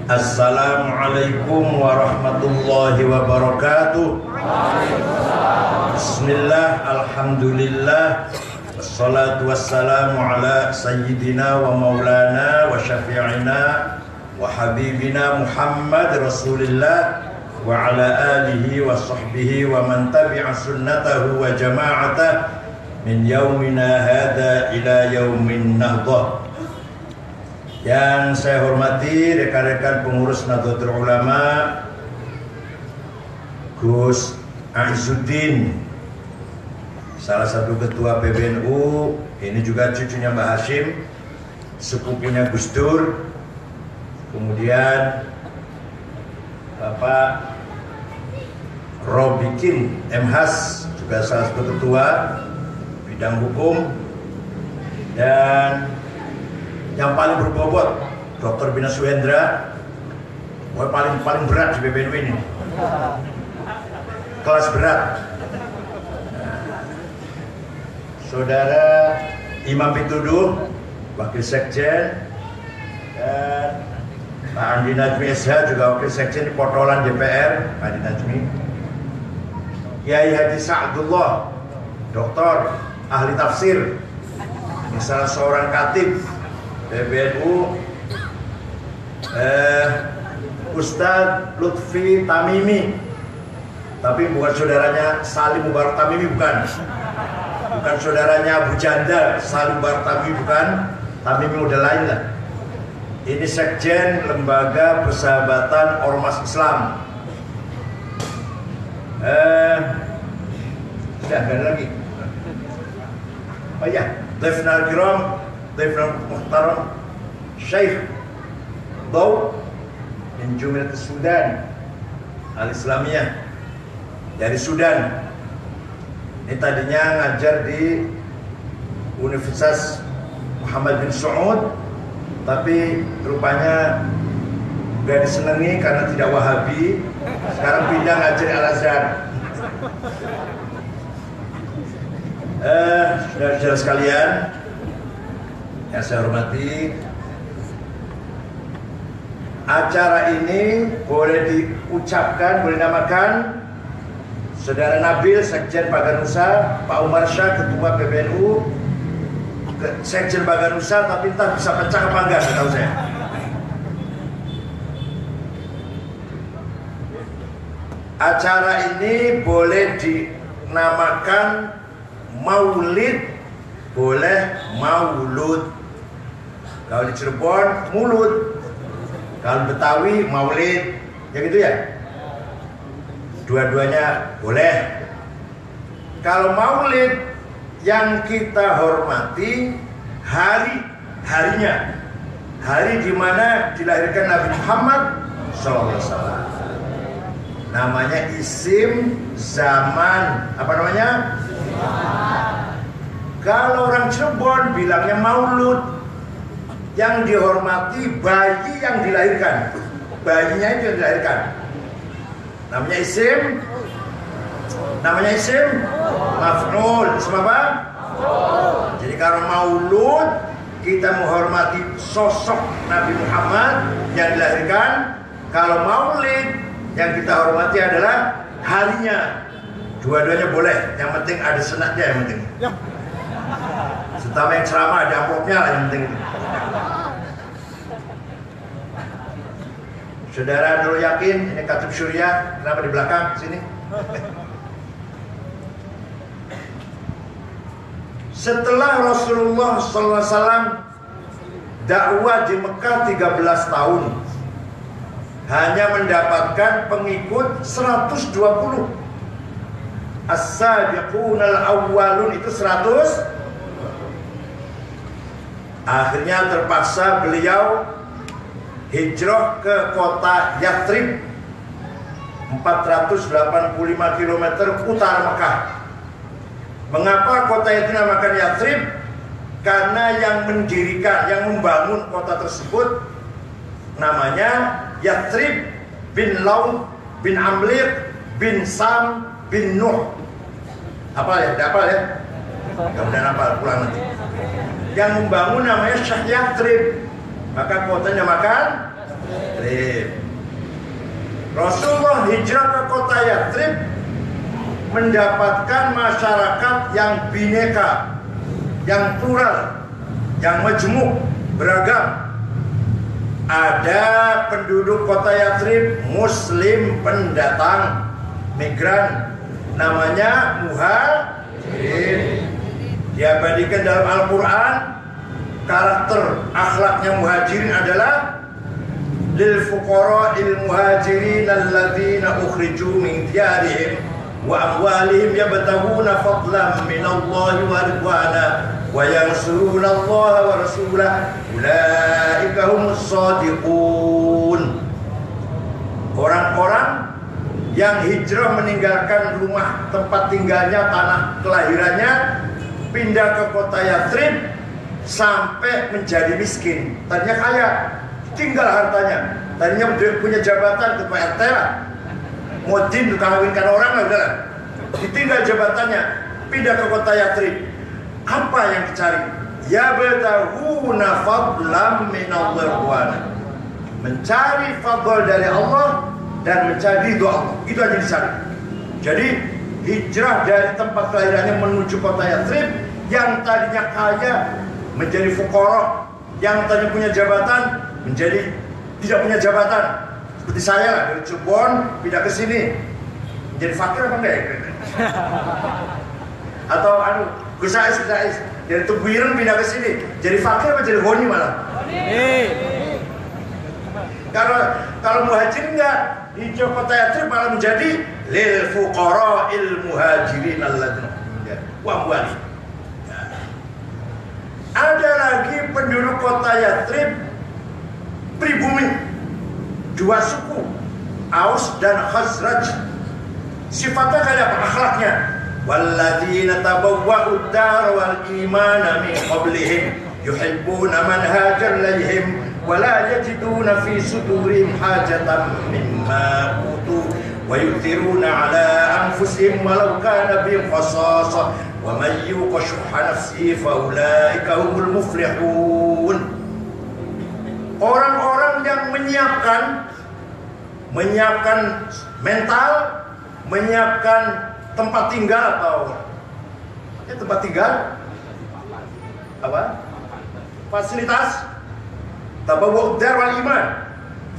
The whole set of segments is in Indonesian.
Assalamualaikum warahmatullahi wabarakatuh. Bismillah, alhamdulillah, wassalatu wassalamu ala sayyidina wa maulana wa syafi'ina wa habibina Muhammad Rasulillah wa ala alihi wa sahbihi wa man tabi'a sunnatahu wa jama'atah min yaumina hadha ila yaumin nahdah. Yang saya hormati rekan-rekan pengurus Nahdlatul Ulama, Gus Aizuddin, salah satu ketua PBNU, ini juga cucunya Mbak Hashim, sepupunya Gus Dur, kemudian Bapak Robikin M.Has, juga salah satu ketua bidang hukum, dan yang paling berbobot Dr. Bina Suhendra, paling berat di PBNU ini, kelas berat. Saudara Imam Pituduh, Wakil Sekjen, dan Pak Andi Najmi SH, juga Wakil Sekjen di Potolan DPR, Pak Andi Najmi. Kiai Haji Sa'dullah, Doktor, ahli tafsir, misalnya seorang khatib PBNU, Ustadz Lutfi Tamimi, tapi bukan saudaranya Salim Mubarak Tamimi, bukan saudaranya Abu Janda Salim Mubarak Tamimi, bukan. Tamimi udah lain lah. Ini Sekjen Lembaga Persahabatan Ormas Islam. Sudah ada lagi. Oh ya, Defnal Kiram, Defnal Muhtaram Syekh Daw min Jumilat Sudan Al-Islamiyah dari Sudan. Ini tadinya ngajar di Universitas Muhammad bin Saud, tapi rupanya gak disenangi karena tidak Wahabi. Sekarang pindah ngajar di Al-Azhar. Saudara-saudara sekalian yang saya hormati, acara ini boleh diucapkan, boleh dinamakan Saudara Nabil, Sekjen Baganusa, Pak Umar Syah, Ketua PBNU, Sekjen Baganusa, tapi entah bisa pecah apa enggak, nggak tahu saya. Acara ini boleh dinamakan Maulid, boleh Maulud. Kalau di Cirebon Mulut, kalau Betawi Maulid, ya gitu ya. Dua-duanya boleh. Kalau Maulid yang kita hormati harinya, hari di mana dilahirkan Nabi Muhammad SAW. Namanya isim zaman, apa namanya? Kalau orang Cirebon bilangnya Maulud. Yang dihormati bayi yang dilahirkan, bayinya itu yang dilahirkan, namanya isim maf'ul. Isim apa? Jadi kalau maulud, kita menghormati sosok Nabi Muhammad yang dilahirkan. Kalau maulid, yang kita hormati adalah harinya. Dua-duanya boleh, yang penting ada senatnya, yang penting. Terutama yang ceramah ada amplopnya lah, yang penting. Saudara dulu yakin ini Khatib Syuriah, kenapa di belakang sini? Setelah Rasulullah SAW dakwah di Mekah 13 tahun, hanya mendapatkan pengikut 120. As-sabiqunal awwalun itu 100. Akhirnya terpaksa beliau hijrah ke kota Yathrib, 485 km utara Mekah. Mengapa kota itu dinamakan Yathrib? Karena yang mendirikan, yang membangun kota tersebut namanya Yathrib bin Laun bin Amliq bin Sam bin Nuh. Apa ya? Apa ya? Kemudian apa? Pulang nanti. Yang membangun namanya Syekh Yathrib. Maka kotanya makan Yathrib. Rasulullah hijrah ke kota Yathrib mendapatkan masyarakat yang bineka, yang plural, yang majemuk, beragam. Ada penduduk kota Yathrib Muslim pendatang, migran, namanya Muhajirin. Diabadikan dalam Al-Quran, karakter akhlaknya Muhajirin adalah lil fuqara'il muhajirin alladzina ukhriju min diyarihim wa amwalihim yabtaghuna fadlan minallahi wa ridwana wa yansuruna Allah wa rasulahu ulaika humus shadiqun. Orang-orang yang hijrah meninggalkan rumah tempat tinggalnya, tanah kelahirannya, pindah ke kota Yathrib sampai menjadi miskin. Tadinya kaya, tinggal hartanya. Tadinya punya jabatan ketua RT lah, modin kawinkan orang lah, udah. Ditinggal jabatannya, pindah ke kota Yathrib. Apa yang dicari? Ya betahuna fadlam minallahi, mencari fadl dari Allah dan mencari ridho Allah. Itu aja dicari. Jadi hijrah dari tempat kelahirannya menuju kota Yathrib, yang tadinya kaya menjadi fuqara, yang tadinya punya jabatan menjadi tidak punya jabatan. Seperti saya dari Cirebon pindah ke sini, jadi fakir apa enggak ya? Atau Gus Ais dari Tubuireng pindah ke sini, jadi fakir apa jadi honi malah? Kalau Muhajirin enggak, hijrah kota Yathrib malah menjadi lil fuqara'il muhajirin alladzina wa amwali. Ada lagi penduduk kota Yathrib pribumi, dua suku, Aus dan Khazraj. Sifatnya kayak apa? Akhlaknya walladzina tabawwa'ud dar wal imana min qablihim yuhibbuna man hajar ilaihim wala yajiduna fi sudurihim hajatan mimma utu wa yu'thiruna ala anfusihim walau kana bihim khasasah wa man yuqa shuhha nafsihi fa ulaika humul muflihun. Orang-orang yang menyiapkan mental, menyiapkan tempat tinggal atau tempat tinggal apa? Fasilitas tabawwa'ud dar wal iman.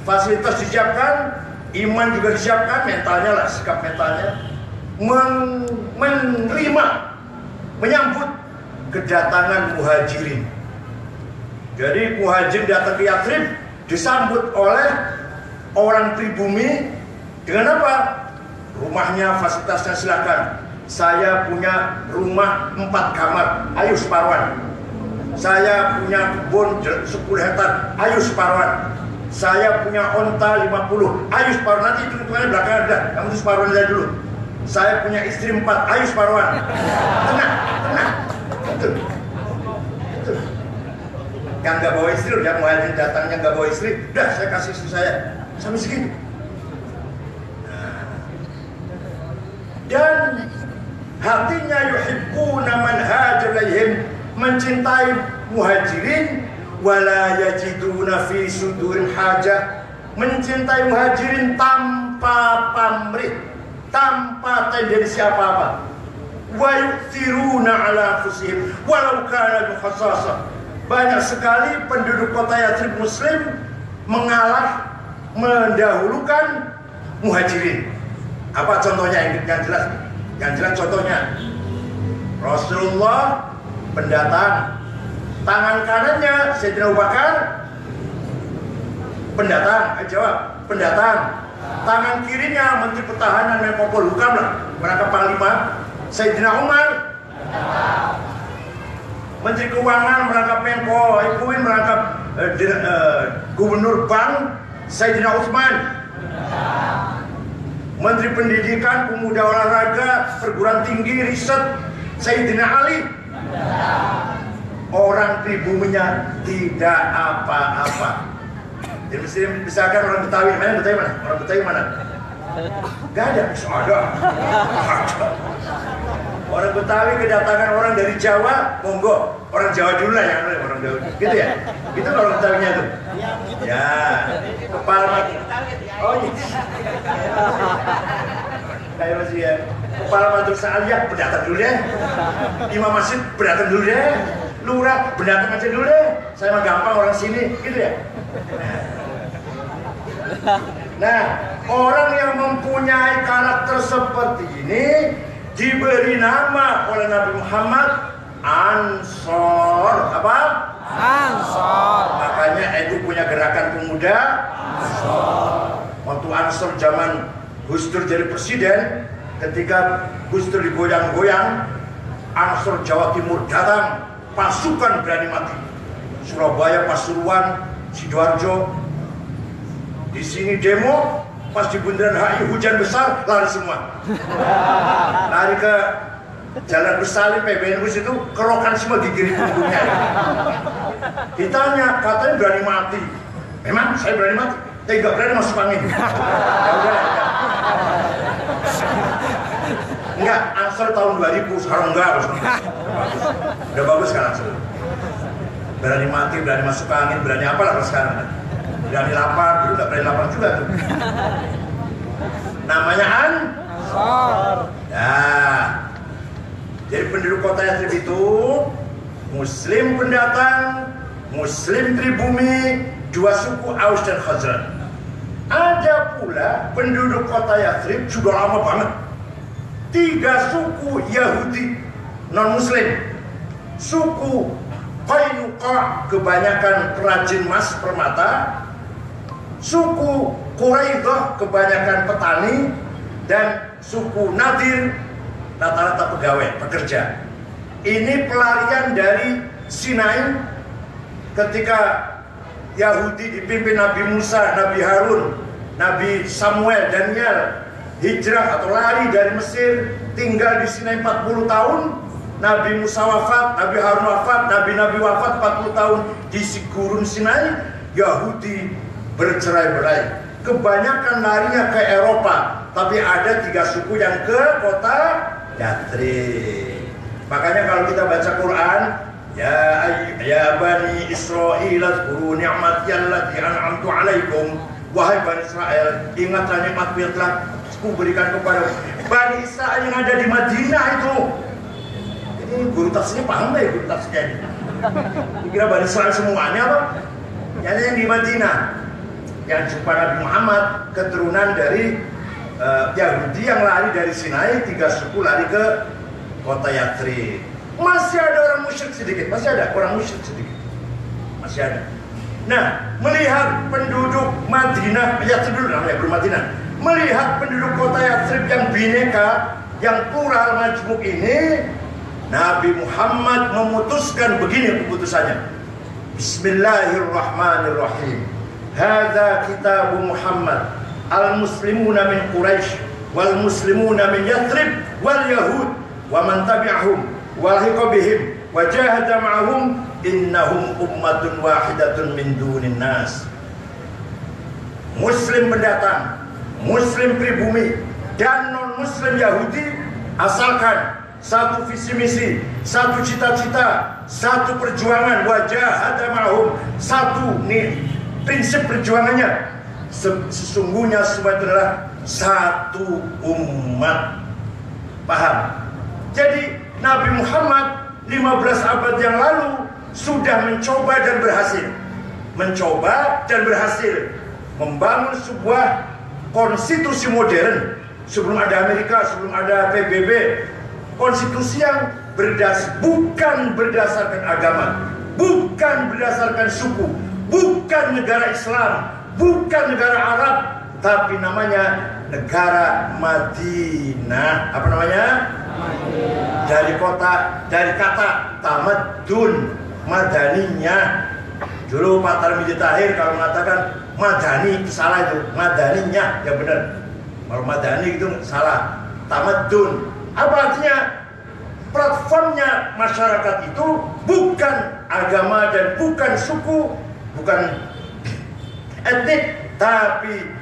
Fasilitas disiapkan, iman juga disiapkan, mentalnya lah, sikap mentalnya menerima, menyambut kedatangan Muhajirin. Jadi Muhajirin datang ke Yathrib disambut oleh orang pribumi dengan apa? Rumahnya, fasilitasnya silakan. Saya punya rumah 4 kamar, ayo separuhan. Saya punya kebun 10 hektar, ayo separuhan. Saya punya onta 50, ayo separuhan. Nanti hitung-hitungannya belakangan dah, kamu itu separuhan aja dulu. Saya punya istri 4, ayo separuhan. Tenang. Betul. Yang nggak bawa istri, yang Muhajirin datangnya nggak bawa istri, udah saya kasih istri saya sampai segitu. Dan hatinya yuhibbuna man hajar ilaihim, mencintai Muhajirin, wala yajiduna fi sudurihim hajah, mencintai Muhajirin tanpa pamrih, tanpa tendensi apa-apa. Wa yu'thiruna ala anfusihim walau kana bikhassasah. Banyak sekali penduduk kota Yathrib Muslim mengalah, mendahulukan Muhajirin. Apa contohnya yang jelas? Yang jelas contohnya Rasulullah pendatang, tangan kanannya Sayyidina Abu Bakar pendatang, jawab pendatang. Tangan kirinya Menteri Pertahanan Menko Polhukam lah, merangkap Panglima Sayyidina Umar. Menteri Keuangan merangkap Menko Ekuin, merangkap Gubernur Bank Sayyidina Utsman. Menteri Pendidikan, Pemuda Olahraga, Perguruan Tinggi, Riset Sayyidina Ali. Orang pribuminya tidak apa-apa. Jadi misalkan orang Betawi, mana Betawi mana? Orang Betawi mana? Gak ada, ada. Orang Betawi kedatangan orang dari Jawa, monggo. Orang Jawa dulu lah yang orang Jawa. Gitu ya? Gitu orang Betawinya tuh. Ya, kepala mati. Oh iya. Kayak masih ya. Kepala madrasah aliyah berdatang dulu deh. Imam masjid berdatang dulu deh. Lurah berdatang aja dulu deh. Saya mah gampang orang sini, gitu ya. Nah, orang yang mempunyai karakter seperti ini diberi nama oleh Nabi Muhammad Ansor. Apa? Ansor. Makanya itu punya gerakan pemuda Ansor. Waktu Ansor zaman Gus Dur jadi presiden, ketika Gus Dur digoyang-goyang, Ansor Jawa Timur datang, pasukan berani mati. Surabaya, Pasuruan, Sidoarjo, di sini demo, pas di Bundaran HI hujan besar, lari semua. Lari ke Jalan Besali, PBNU itu kerokan semua gigi punggungnya. Ditanya, katanya berani mati. Memang saya berani mati, tapi nggak berani masuk angin. Ya udah. Enggak, Ansor tahun 2000, sekarang enggak. Udah bagus kan Ansor. Berani mati, berani masuk angin, berani apa lah sekarang. Berani lapar, dulu nggak berani lapar juga tuh. Namanya Ansor. Nah, jadi penduduk kota Yathrib itu Muslim pendatang, Muslim pribumi, dua suku Aus dan Khazraj. Ada pula penduduk kota Yathrib sudah lama banget, 3 suku Yahudi non-Muslim. Suku Qainuqa kebanyakan perajin emas permata, suku Quraidah kebanyakan petani, dan suku Nadir rata-rata pegawai, pekerja. Ini pelarian dari Sinai ketika Yahudi dipimpin Nabi Musa, Nabi Harun, Nabi Samuel, Daniel hijrah atau lari dari Mesir, tinggal di Sinai 40 tahun. Nabi Musa wafat, Nabi Harun wafat, Nabi-Nabi wafat 40 tahun di gurun Sinai. Yahudi bercerai-berai, kebanyakan larinya ke Eropa, tapi ada 3 suku yang ke kota Yathrib. Makanya kalau kita baca Quran, ya Bani Israel azkuru ni'mati allati an'amtu 'alaikum, wahai Bani Israel, ingatlah nikmat yang telah kuberikan kepada Bani Israel yang ada di Madinah itu. Ini guru tafsirnya paham nggak ya guru tafsirnya ini? Dikira Bani Israel semuanya apa? Yang di Madinah, yang jumpa Nabi Muhammad, keturunan dari Yahudi yang lari dari Sinai, 3 suku lari ke kota Yathrib. Masih ada orang musyrik sedikit, masih ada orang musyrik sedikit, masih ada. Nah, melihat penduduk Madinah, Yathrib dulu namanya, belum Madinah. Melihat penduduk kota Yathrib yang bineka, yang plural majmuk ini, Nabi Muhammad memutuskan begini keputusannya. Bismillahirrahmanirrahim. Hadza kitabu Muhammad. Al-muslimuna min Quraisy wal muslimuna min Yathrib wal Yahud wa man tabi'ahum wa lahiqa bihim wa jahada ma'ahum innahum ummatun wahidatun min dunin nas. Muslim pendatang, Muslim pribumi, dan non-Muslim Yahudi, asalkan satu visi misi, satu cita-cita, satu perjuangan, wajah ada ma'hum, satu nih prinsip perjuangannya, sesungguhnya semua itu adalah satu umat. Paham? Jadi Nabi Muhammad 15 abad yang lalu sudah mencoba dan berhasil membangun sebuah konstitusi modern. Sebelum ada Amerika, sebelum ada PBB, konstitusi yang bukan berdasarkan agama, bukan berdasarkan suku, bukan negara Islam, bukan negara Arab, tapi namanya negara Madinah. Apa namanya? Dari kata tamadun, madaninya. Dulu Pak Tarmiji Tahir kalau mengatakan madani itu salah, itu madaninya ya benar. Kalau madani itu salah. Tamadun. Apa artinya? Platformnya masyarakat itu bukan agama dan bukan suku, bukan etnik, tapi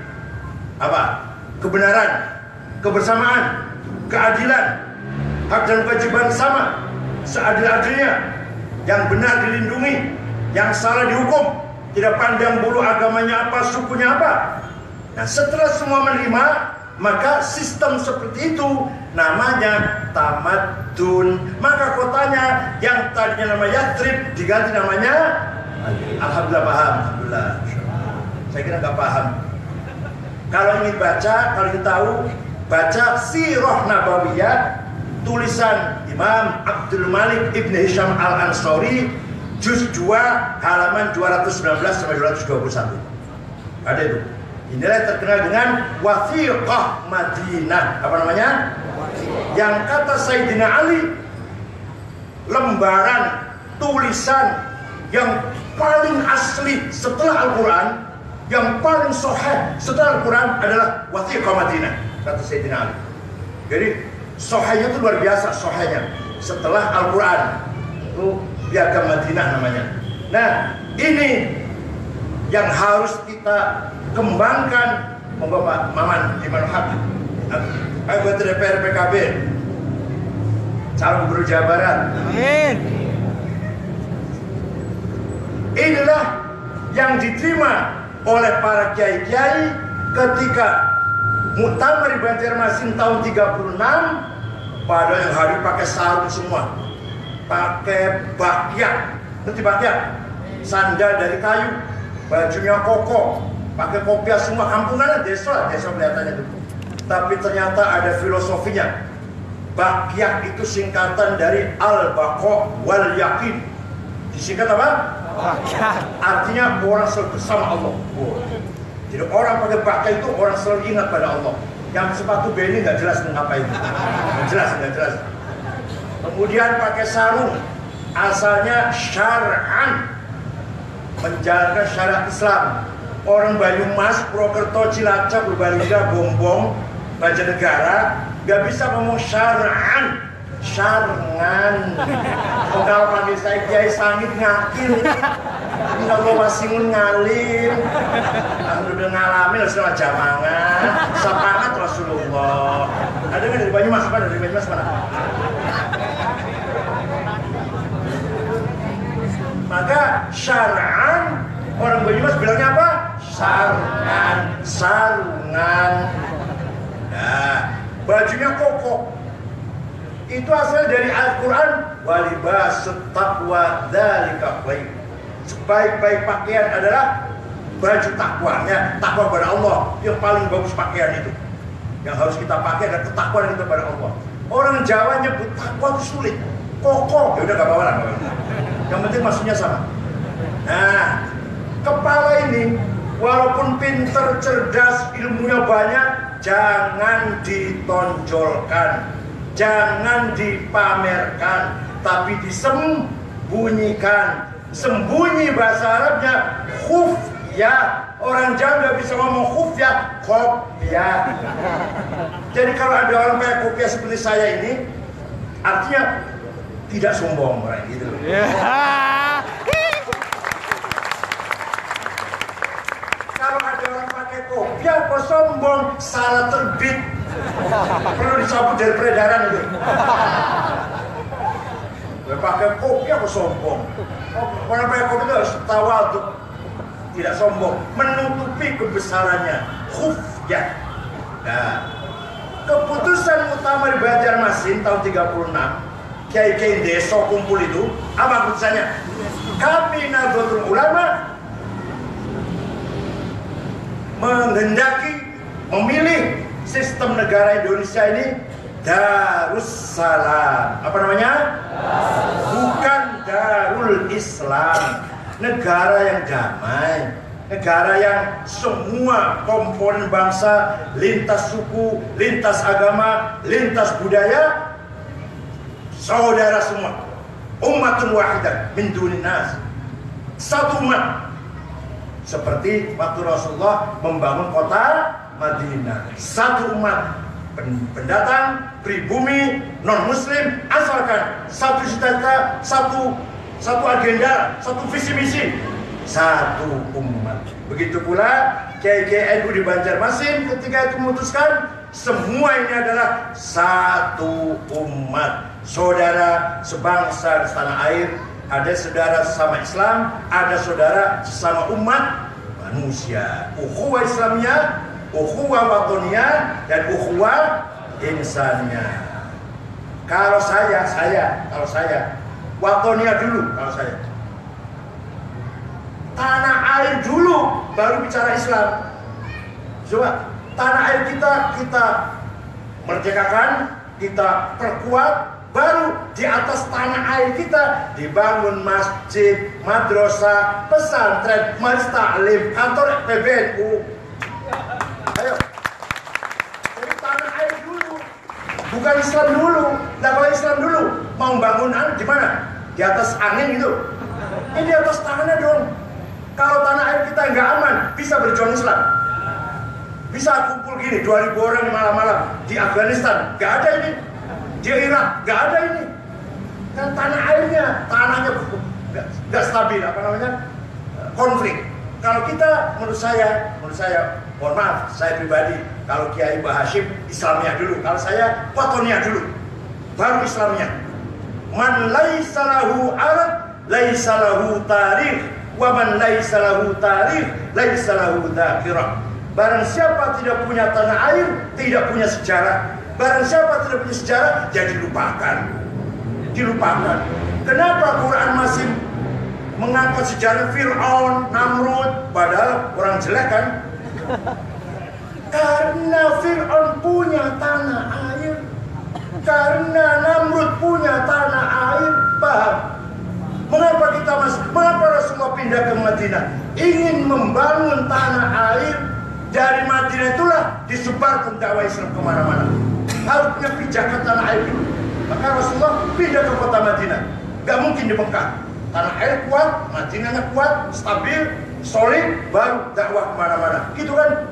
apa? Kebenaran, kebersamaan, keadilan. hak dan kewajiban sama, seadil-adilnya. Yang benar dilindungi, yang salah dihukum, tidak pandang bulu agamanya apa, sukunya apa. Nah, setelah semua menerima, maka sistem seperti itu namanya tamadun. Maka kotanya yang tadinya nama Yathrib diganti namanya Alhamdulillah. Paham? Alhamdulillah. Saya kira nggak paham. Kalau ingin baca, kalau ingin tahu, baca Sirah Nabawiyah tulisan Imam Abdul Malik Ibn Hisham Al-Ansari, juz 2 halaman 219 sampai 221. Ada itu. Inilah terkenal dengan Wathiqah Madinah. Apa namanya? Yang kata Sayyidina Ali, lembaran tulisan yang paling asli setelah Al-Quran, yang paling sahih setelah Al-Quran adalah Wathiqah Madinah, kata Sayyidina Ali. Jadi sahihnya itu luar biasa, sahihnya setelah Al-Quran. Itu Piagam Madinah namanya. Nah, ini yang harus kita kembangkan. Monggo Pak Maman Iman Haq, anggota DPR PKB, calon gubernur Jawa Barat. Amin. Inilah yang diterima oleh para kiai-kiai ketika Muktamar di Banjarmasin tahun 36. Pada yang hari pakai sarung semua, pakai bakyak, nanti bakyak, sandal dari kayu, bajunya koko, pakai kopiah semua, kampungan desa kelihatannya itu. Tapi ternyata ada filosofinya. Bakyak itu singkatan dari al-baqa wal yakin. Disingkat apa? Bakyak. Artinya orang selalu bersama Allah. Jadi orang pakai bakyak itu orang selalu ingat pada Allah. Yang sepatu Benny nggak jelas ngapain, nggak jelas. Kemudian pakai sarung, asalnya syar'an, menjalankan syariat Islam. Orang Banyumas, Purwokerto, Cilacap, Purbalingga, Bombong, Banjarnegara nggak bisa ngomong syar'an, syar'an. Kalau panggil saya Kiai Sangit ngakil, nggak mau masingun ngalim. Udah ngalamin Rasulullah jamangan, sapangat Rasulullah. Ada nggak dari Banyumas? Apa dari Banyumas mana? Maka syar'an, orang Banyumas bilangnya apa? Sarungan, sarungan. Nah, bajunya koko. Itu asal dari Al-Quran. Walibasut taqwa dzalika khair. Sebaik-baik pakaian adalah baju takwanya, takwa kepada Allah. Yang paling bagus pakaian itu, yang harus kita pakai adalah ketakwaan kita kepada Allah. Orang Jawa nyebut takwa itu sulit, kokoh. Ya udah gak apa-apa lah. Yang penting maksudnya sama. Nah, kepala ini walaupun pinter, cerdas, ilmunya banyak, jangan ditonjolkan, jangan dipamerkan, tapi disembunyikan. Sembunyi bahasa Arabnya khufya. Orang Jawa nggak bisa ngomong khufya, kopya. Jadi kalau ada orang kayak kopya seperti saya ini, artinya tidak sombong orang gitu. Kalau ada orang pakai kopya kok sombong, salah terbit, perlu dicabut dari peredaran itu. Pakai kopya kok sombong. Orang pakai kopya itu harus tawadhu, tidak sombong, menutupi kebesarannya, khufya. Nah, keputusan Muktamar Banjarmasin tahun 36, kiai-kiai desa kumpul itu, apa keputusannya? Kami Nahdlatul Ulama menghendaki memilih sistem negara Indonesia ini Darussalam. Apa namanya? Bukan Darul Islam. Negara yang damai, negara yang semua komponen bangsa, lintas suku, lintas agama, lintas budaya, saudara semua. Ummatun wahidah min dunin nas. Satu umat. Seperti waktu Rasulullah membangun kota Madinah. Satu umat. Pendatang, pribumi, non-muslim, asalkan satu cita-cita, satu agenda, satu visi misi, satu umat. Begitu pula kiai-kiai NU di Banjarmasin ketika itu memutuskan semua ini adalah satu umat, saudara sebangsa di tanah air. Ada saudara sesama Islam, ada saudara sesama umat manusia. Ukhuwah Islamiyah, ukhuwah watoniyah, dan ukhuwah insaniyah. Kalau saya watoniyah dulu. Kalau saya tanah air dulu, baru bicara Islam. Coba tanah air kita merdekakan, kita perkuat, baru di atas tanah air kita dibangun masjid, madrasah, pesantren, majelis taklim, kantor PBNU. Ayo, jadi tanah air dulu, bukan Islam dulu. Nah, kalau Islam dulu mau bangunan di mana? Di atas angin gitu. Ini di atas tanah dong. Kalau tanah air kita nggak aman, bisa berjuang Islam. Bisa kumpul gini 2000 orang di malam-malam di Afghanistan, nggak ada ini. Di Irak nggak ada ini. Kan tanahnya nggak stabil, apa namanya, konflik. Kalau kita, menurut saya, mohon maaf, saya pribadi, kalau Kiai Mbah Hashim Islamiyah dulu, kalau saya watoniyah dulu, baru Islamiyah. Man laisa lahu arad, laisa lahu tarikh, wa man laisa lahu tarikh, laisa lahu dzakirah. Barang siapa tidak punya tanah air, tidak punya sejarah. Barang siapa tidak punya sejarah, jadi dilupakan. Kenapa Quran masih mengangkat sejarah Fir'aun, Namrud, padahal orang jelek kan? Karena Fir'aun punya tanah air, karena Namrud punya tanah air. Paham? Mengapa Rasulullah pindah ke Madinah? Ingin membangun tanah air. Dari Madinah itulah disebarkan dakwah Islam kemana-mana. Harus punya pijakan tanah air dulu. Maka Rasulullah pindah ke kota Madinah. Gak mungkin dibengkak. Tanah air kuat, Madinahnya kuat, stabil, solid, baru dakwah kemana-mana. Gitu kan?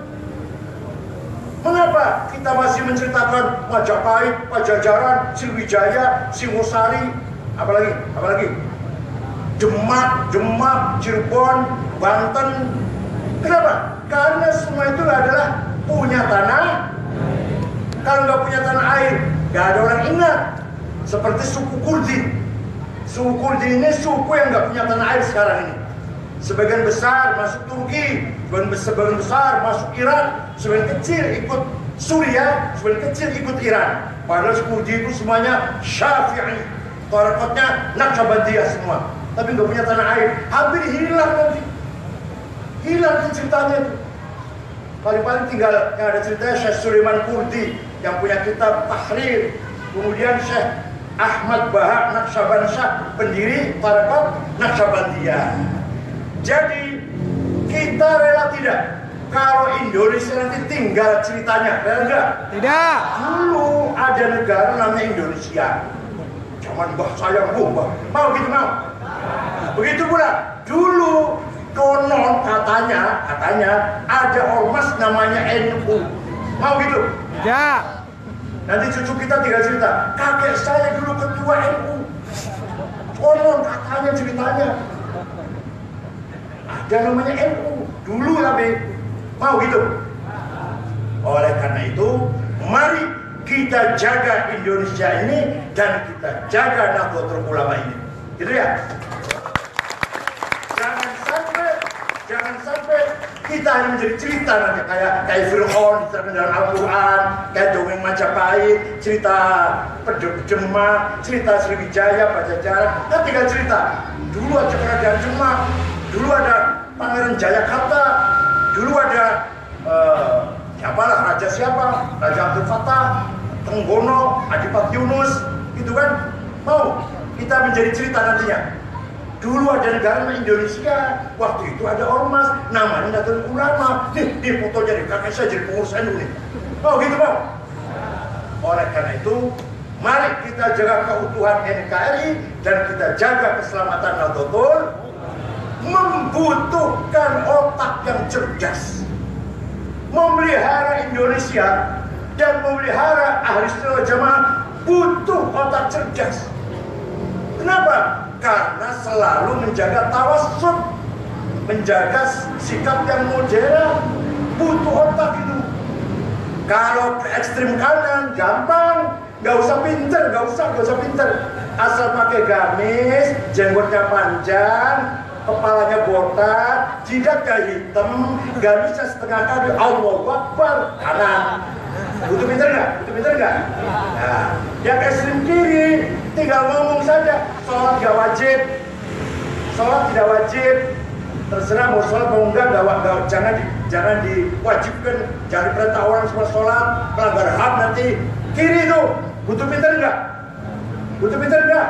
Mengapa kita masih menceritakan Majapahit, Pajajaran, Sriwijaya, Singosari, apalagi? Demak, Cirebon, Banten. Kenapa? Karena semua itu adalah punya tanah. Kalau nggak punya tanah air, nggak ada orang ingat. Seperti suku Kurdi. Suku Kurdi ini suku yang nggak punya tanah air sekarang ini. Sebagian besar masuk Turki, sebagian besar masuk Iran, sebagian kecil ikut Suriah, sebagian kecil ikut Iran. Padahal suku Kurdi itu semuanya Syafi'i, tarekatnya Naqsyabandiyah semua. Tapi nggak punya tanah air, hampir hilang nanti. Hilang ceritanya itu. Paling-paling tinggal yang ada ceritanya Syekh Sulaiman Kurdi yang punya kitab Tahrir. Kemudian Syekh Ahmad Bahak Naqsyabansyah, pendiri tarekat Naqsyabandiyah. Jadi kita rela tidak kalau Indonesia nanti tinggal ceritanya, rela enggak? Tidak. Dulu ada negara namanya Indonesia. Zaman Mbah saya, Mbah. Mau gitu mau? Begitu pula dulu konon katanya ada ormas namanya NU. Mau gitu? Tidak. Nanti cucu kita tinggal cerita, kakek saya dulu ketua NU. Konon katanya ceritanya ada namanya NU. Dulu lah be. Mau gitu? Oleh karena itu, mari kita jaga Indonesia ini dan kita jaga Nahdlatul Ulama ini. Gitu ya? Jangan sampai kita hanya menjadi cerita nanti kayak Fir'aun diceritakan dalam Al-Quran, kayak dongeng Majapahit, cerita Demak, cerita Sriwijaya, Pajajaran. Kan tinggal cerita. Dulu ada kerajaan Demak, dulu ada Pangeran Jayakarta, dulu ada Raja siapa? Raja Abdul Fattah, Tenggono, Adipat Yunus, gitu kan? Mau kita menjadi cerita nantinya. Dulu ada negara Indonesia, waktu itu ada ormas, namanya Nahdlatul Ulama. Nih fotonya nih, kakek saya jadi pengurus NU nih. Oh gitu bang. Oleh karena itu, mari kita jaga keutuhan NKRI dan kita jaga keselamatan Nahdlatul. Membutuhkan otak yang cerdas. Memelihara Indonesia dan memelihara ahli sunnah wal jamaah butuh otak cerdas. Kenapa? Karena selalu menjaga tawassut, menjaga sikap yang modern, butuh otak itu. Kalau ke ekstrim kanan gampang, nggak usah pinter, nggak usah pinter. Asal pakai gamis, jenggotnya panjang, kepalanya botak, jidatnya hitam, gamisnya setengah kaki, Allahu Akbar, kanan. Butuh pinter nggak? Butuh pinter nggak? Nah, yang ekstrim kiri, tinggal ngomong saja, sholat nggak wajib, sholat tidak wajib, terserah mau sholat mau enggak, jangan diwajibkan, jangan perintah orang semua sholat, melanggar HAM nanti. Kiri itu, butuh pinter nggak? Butuh pinter nggak?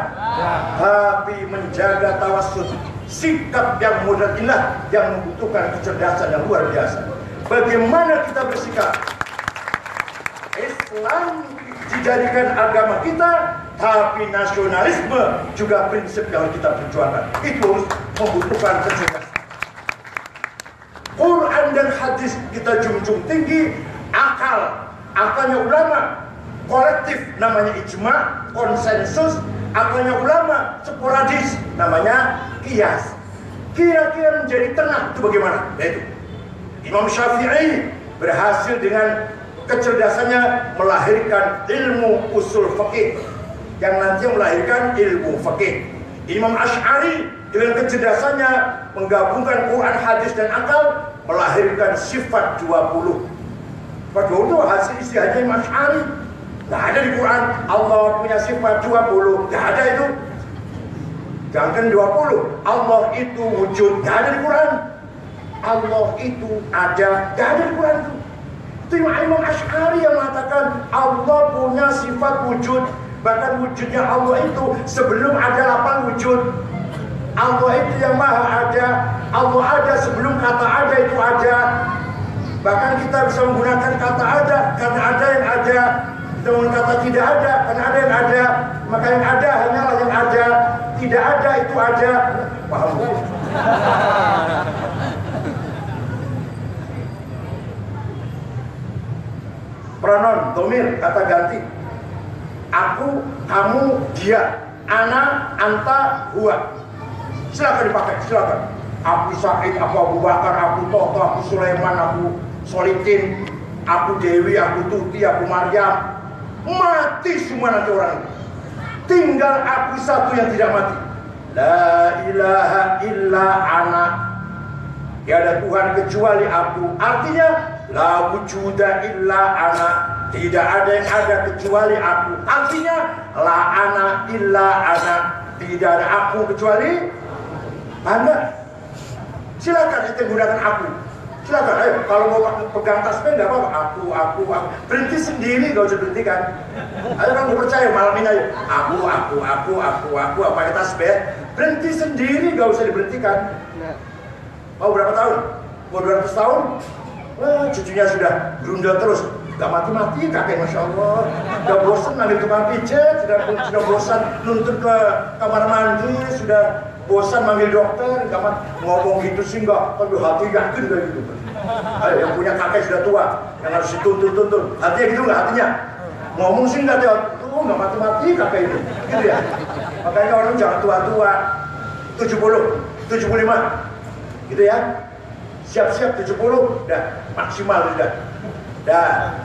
Tapi menjaga tawassut, sikap yang modern inilah yang membutuhkan kecerdasan yang luar biasa. Bagaimana kita bersikap? Islam dijadikan agama kita, tapi nasionalisme juga prinsip yang kita perjuangkan. Itu membutuhkan kecerdasan. Quran dan hadis kita junjung tinggi, akalnya ulama, kolektif namanya ijma, konsensus, akalnya ulama, sporadis namanya qiyas. Kira-kira menjadi tengah itu bagaimana? Yaitu Imam Syafi'i berhasil dengan kecerdasannya melahirkan ilmu usul fikih yang nanti melahirkan ilmu fikih. Imam Asy'ari dengan kecerdasannya menggabungkan Quran, hadis dan akal melahirkan sifat 20. Sifat 20 itu hasil istihadnya Imam Asy'ari. Nggak ada di Quran Allah punya sifat 20, nggak ada itu. Jangan 20, Allah itu wujud, nggak ada di Quran. Allah itu ada, nggak ada di Quran itu. Itu Imam Asy'ari yang mengatakan Allah punya sifat wujud. Bahkan wujudnya Allah itu sebelum ada lapan wujud. Allah itu yang maha ada. Allah ada sebelum kata ada itu ada. Bahkan kita bisa menggunakan kata ada karena ada yang ada. Kita menggunakan kata tidak ada karena ada yang ada. Maka yang ada hanyalah yang ada. Tidak ada itu ada. Paham? Pronon, domir, kata ganti. Aku, kamu, dia, ana, anta, huwa. Silakan dipakai, silakan. Aku Said, aku Abu Bakar, aku Toto, aku Sulaiman, aku Solitin, aku Dewi, aku Tuti, aku Maryam. Mati semua nanti orang itu. Tinggal aku satu yang tidak mati. La ilaha illa ana. Tiada Tuhan kecuali aku. Artinya la wujuda illa ana. Tidak ada yang ada kecuali aku. Artinya la ana illa ana. Tidak ada aku kecuali Anda. Silakan kita gunakan aku. Silakan, ayo. Kalau mau pegang tasbih nggak apa-apa. Aku. Berhenti sendiri, nggak usah berhentikan. Ayo kan gue percaya malam ini ayo. Aku. Pakai tasbih. Berhenti sendiri, nggak usah diberhentikan. Mau berapa tahun? Mau 200 tahun? Wah, cucunya sudah berundal terus. Gak mati-mati kakek, Masya Allah. Sudah bosan manggil tukang pijet, sudah bosan nuntut ke kamar mandi, sudah bosan manggil dokter. Gak ngomong gitu sih enggak, tapi hati yakin kayak gitu. Ayo, yang punya kakek sudah tua, yang harus dituntun. Hatinya gitu nggak hatinya? Ngomong sih enggak, tuh nggak mati-mati kakek itu, gitu ya. Makanya orang jangan tua-tua, 70, 75, gitu ya. Siap-siap 70, dah maksimal sudah. Dan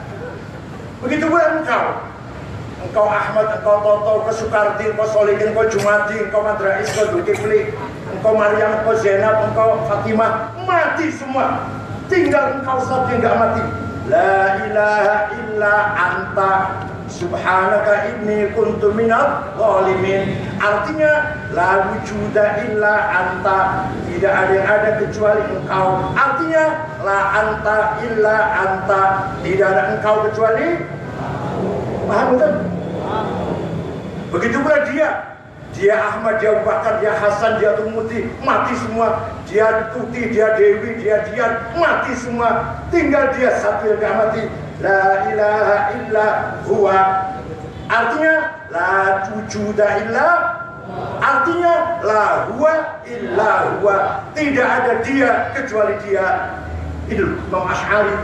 begitu pula engkau Ahmad, engkau Toto, engkau Sukardi, engkau Solihin, engkau Jumadi, engkau Madrais, engkau Dulkifli, engkau Maryam, engkau Zainab, engkau Fatimah, mati semua. Tinggal engkau satu yang gak mati. La ilaha illa anta subhanaka inni kuntu minadh dhalimin. Artinya la wujuda illa anta. Tidak ada yang ada kecuali engkau. Artinya la anta illa anta. Tidak ada engkau kecuali. Paham betul? Begitu pula dia Ahmad, dia Abu Bakar, dia Hasan, dia Tumuti, mati semua. Dia Tuti, dia Dewi, dia Dian, mati semua. Tinggal dia satu yang gak mati. La ilaha illa huwa. Artinya la wujuda illa. Artinya la huwa illa huwa. Tidak ada dia kecuali dia. Itu Imam Asy'ari.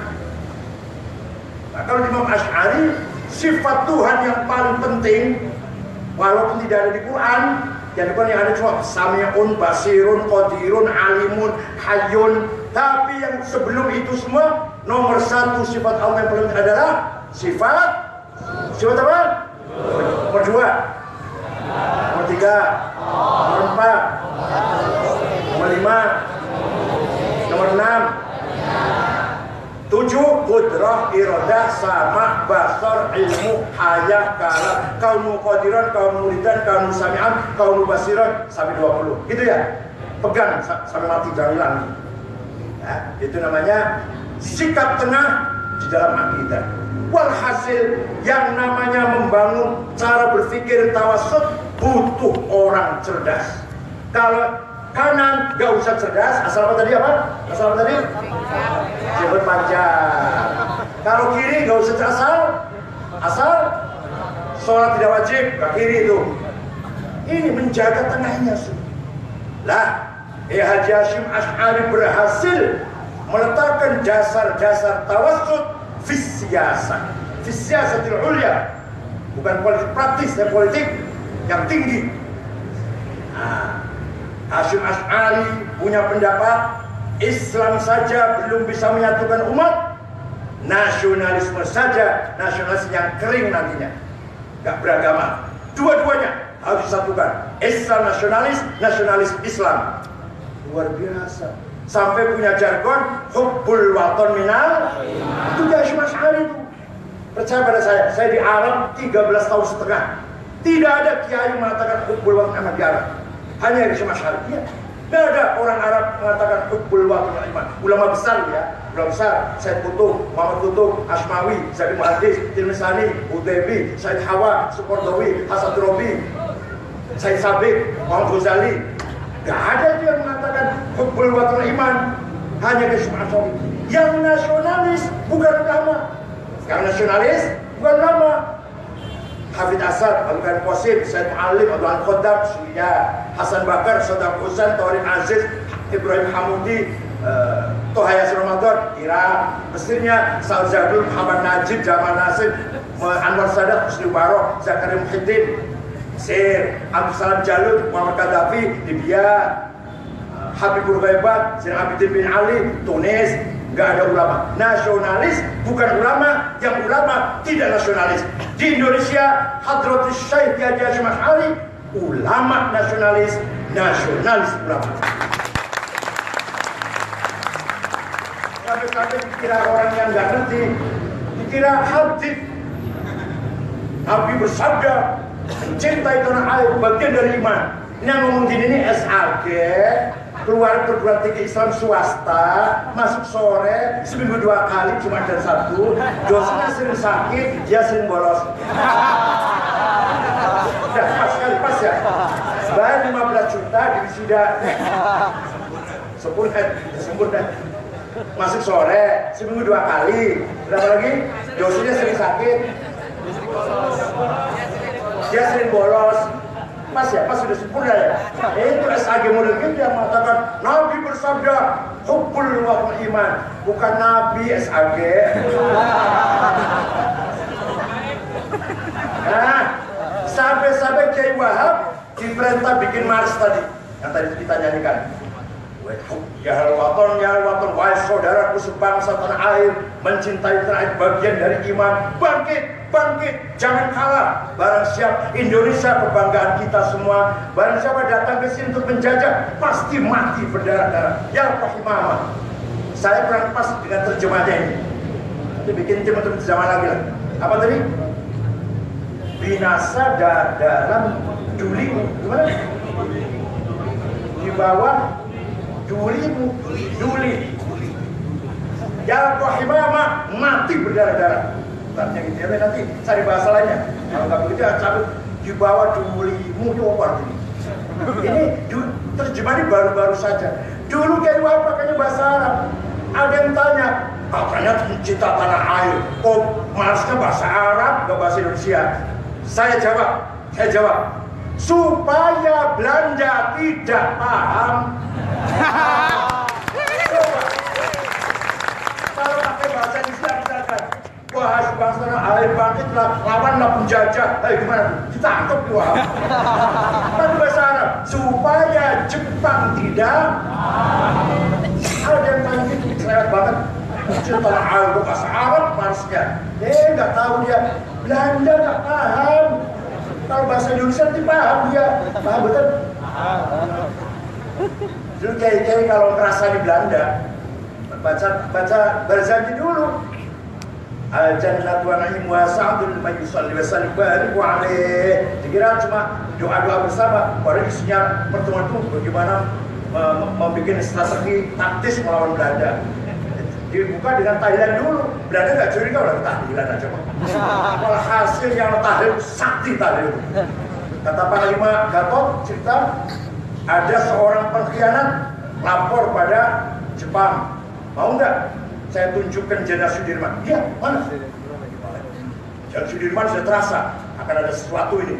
Nah, kalau Imam Asy'ari, sifat Tuhan yang paling penting, walaupun tidak ada di Quran, yang ada cuma Sami'un, Basirun, Qadirun, Alimun, Hayyun. Tapi yang sebelum itu semua Nomor satu sifat Allah yang paling adalah sifat apa? Nomor dua, nomor tiga, nomor empat, nomor lima, nomor enam, tujuh, kudrah, iradah, sama, basar, ilmu, hayah, kalam, kaunu qadiran, kaunu muridan, kaunu sami'an, kaunu basiran, sampai 20. Gitu ya? Pegang sampai mati, jangan hilang. Ya, itu namanya sikap tengah di dalam akidah. Walhasil yang namanya membangun cara berpikir tawassut butuh orang cerdas. Kalau kanan gak usah cerdas, asal apa tadi apa? Asal apa tadi? Jemput panjang. Kalau kiri gak usah asal sholat tidak wajib ke kiri itu. Ini menjaga tengahnya. Lah, Haji Hashim Asy'ari berhasil meletakkan dasar-dasar tawassut fisiyasatil ulya, bukan politik praktis, dan politik yang tinggi. Nah, Hashim Asy'ari punya pendapat Islam saja belum bisa menyatukan umat, nasionalisme saja, nasionalis yang kering nantinya, gak beragama. Dua-duanya harus disatukan, Islam nasionalis, nasionalis Islam. Luar biasa. Sampai punya jargon hubbul waton minal, itu dari Hashim Asy'ari itu. Percaya pada saya di Arab 13 tahun setengah, tidak ada kiai mengatakan hubbul waton di Arab, hanya Hashim Asy'ari. Iya. Tidak ada orang Arab mengatakan hubbul waton iman. Ulama besar ya, ulama besar, Said Qutb, Muhammad Qutb, Asmawi, Zaid Muhaddis, Tirmizani, Utaibi, Said Hawa, Sukordawi, Hasan Turabi, Said Sabiq, Muhammad Ghazali. Gak ada dia yang mengatakan hubbul waton iman, hanya Hashim Asy'ari. Yang nasionalis bukan ulama. Yang nasionalis bukan ulama. Hafidz Asad, Abdul Qasim, Said Mu'allim, Abdul Al-Khaddam, Surya, Hasan Bakar, Saddam Hussein, Taurin Aziz, Ibrahim Hamudi, Toha Yasir Ramadan, Irak, Mesirnya, Saud Zadul, Muhammad Najib, Jamal Nasir, Anwar Sadat, Husni Mubarak, Zakaria Muhyiddin, Mesir, Abdul Salam Jalud, Muhammad Gaddafi, Libya, Habibur Ghaibat, Zainal Abidin bin Ali, Tunis. Gak ada ulama. Nasionalis bukan ulama, yang ulama tidak nasionalis. Di Indonesia, Hadratus Syekh Haji Hashim Asy'ari, ulama nasionalis, nasionalis ulama. Sampai dikira orang yang gak ngerti, dikira hadis. Nabi bersabda, mencintai tanah air bagian dari iman. Ini yang ngomong gini ini SAG, keluar perguruan tinggi Islam swasta, masuk sore, seminggu 2 kali, cuma dan Sabtu, dosennya sering sakit, dia sering bolos. Udah pas kali, pas ya. Bayar 15 juta di wisuda. Sempurna. Masuk sore, seminggu 2 kali. Berapa lagi? Dosennya sering sakit, dia sering bolos. Pas ya, pas sudah sempurna ya. Itu SAG model gitu yang mengatakan Nabi bersabda hubbul waton iman, bukan Nabi SAG. Nah, sampai Kiai Wahab diperintah bikin mars tadi, yang tadi kita nyanyikan. Ya waton, wahai saudaraku sebangsa tanah air, mencintai tanah air bagian dari iman. Bangkit, jangan kalah. Barang siap Indonesia kebanggaan kita semua. Barang siapa datang ke sini untuk menjajah, pasti mati berdarah-darah. Ya rahimah. Saya kurang pas dengan terjemahnya ini. Nanti bikin teman-teman terjemah lagi lah. Apa tadi? Binasa dalam dulimu. Gimana? Di bawah duli. Ya rahimah, mati berdarah-darah. Tanya gitu ya, nanti cari bahasa lainnya. Kalau nggak begitu ya cabut di bawah dulimu itu apa ini? Ini terjemahan baru-baru saja. Dulu kayak apa pakainya bahasa Arab. Ada yang tanya, katanya cinta tanah air. Oh, maksudnya bahasa Arab, nggak bahasa Indonesia. Saya jawab, supaya Belanda tidak paham. Kalau pakai bahasa Indonesia misalkan, wah bangsa tanah air bangkitlah, lawanlah penjajah. Gimana? Ditangkap di wahab. Tapi bahasa Arab, supaya Jepang tidak. Ada yang tanya gitu, kelewat banget. Cerita Arab, bahasa Arab Marsnya. Nggak tahu dia. Belanda nggak paham. Kalau bahasa Indonesia nanti paham dia. Paham betul? Dulu kiai-kiai kalau merasa di Belanda, baca Barzanji dulu. Al-jannatu wa na'imu wa sa'dun liman yusalli wa sallim bariku alaih. Dikira cuma doa-doa bersama. Padahal isinya pertemuan itu bagaimana membuat strategi taktis melawan Belanda. Dibuka dengan tahlilan dulu. Belanda nggak curiga kalau tahlilan aja. Malah hasil yang tahlil sakti tahlil. Kata Panglima Gatot cerita ada seorang pengkhianat lapor pada Jepang. Mau nggak saya tunjukkan Jenderal Sudirman? Iya, mana? Jenderal Sudirman sudah terasa akan ada sesuatu ini.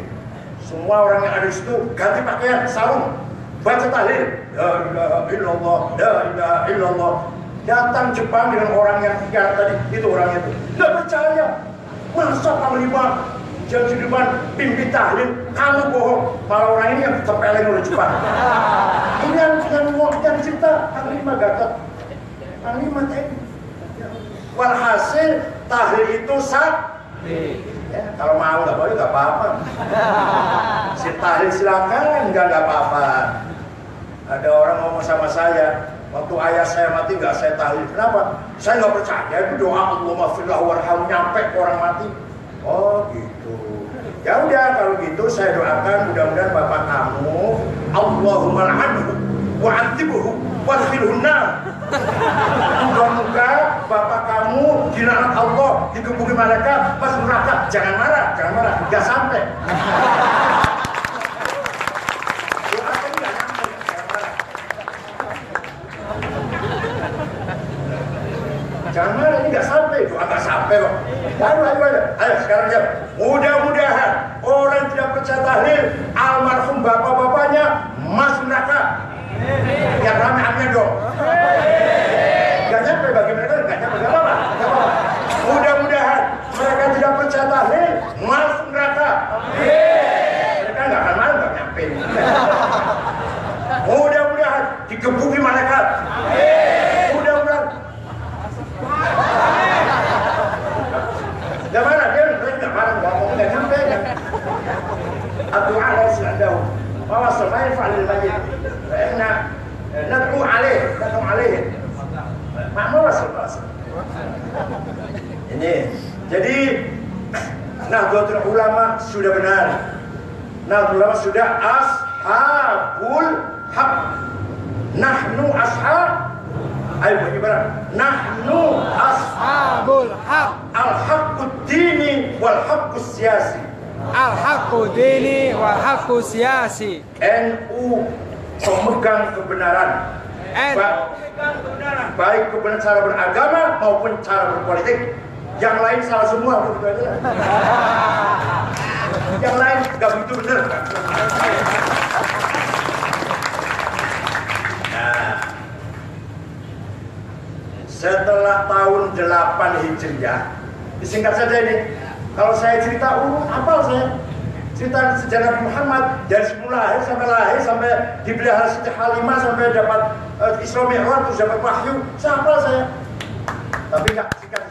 Semua orang yang ada di situ ganti pakaian, sarung, baca tahlil. La ilaha illallah, la ilaha illallah. Datang Jepang dengan orang yang khianat tadi, itu orangnya itu. Nggak percaya. Masa Panglima Jenderal Sudirman pimpin tahlil, kamu bohong. Malah orang ini yang terpeleng oleh Jepang. Ini yang cerita Panglima Gatot. Panglima TNI. Walhasil tahlil itu ya, kalau mau nggak boleh nggak apa-apa. Si tahlil silakan, nggak apa-apa. Ada orang ngomong sama saya, waktu ayah saya mati nggak saya tahlil. Kenapa? Saya nggak percaya itu doa Allahumma firlahu warhamhu nyampe ke orang mati. Oh gitu. Ya udah kalau gitu saya doakan mudah-mudahan bapak kamu Allahumma la'anhu wa'adzibuhu wadkhilhun nar. Moga-moga bapak kamu dilaknat Allah, dikebuki malaikat, masuk neraka. Jangan marah, nggak sampai. Doakan nggak sampai, jangan marah. Jangan marah, ini nggak sampai, doa nggak sampai kok. Ayo sekarang jawab. Mudah-mudahan orang tidak percaya tahlil, almarhum bapak-bapaknya masuk neraka. Yang rame amin dong. Gak nyampe bagi mereka, gak nyampe, gak apa-apa. Mudah-mudahan mereka tidak percaya tahlil, masuk neraka. Mereka gak akan malu, gak nyampe. Mudah-mudahan dikebuki malaikat. Mudah-mudahan. Gak marah, dia gak marah, gak ngomong, gak nyampe. Ad-du'a laisa indahu. Wa wasfa'il fa'lil majid. Enak. Nad'u alaih. Makmur wasfa'il. Ini. Jadi Nahdlatul Ulama sudah benar. Nahdlatul Ulama sudah ashabul haq. Nahnu ashab. Ayo bagaimana? Nahnu ashabul haq. Al-haqqud dini wal haqqus siyasi. Al-haqqud dini wal haqqus siyasi. NU pemegang kebenaran. Baik kebenaran cara beragama maupun cara berpolitik. Yang lain salah semua, begitu aja. Yang lain nggak begitu benar. Nah, setelah tahun 8 Hijriah, disingkat saja ini. Kalau saya cerita hafal saya. Cerita sejarah Muhammad dari semula lahir sampai dipelihara Siti Halimah sampai dapat Isra Mi'raj terus dapat wahyu, hafal saya. Tapi nggak singkat.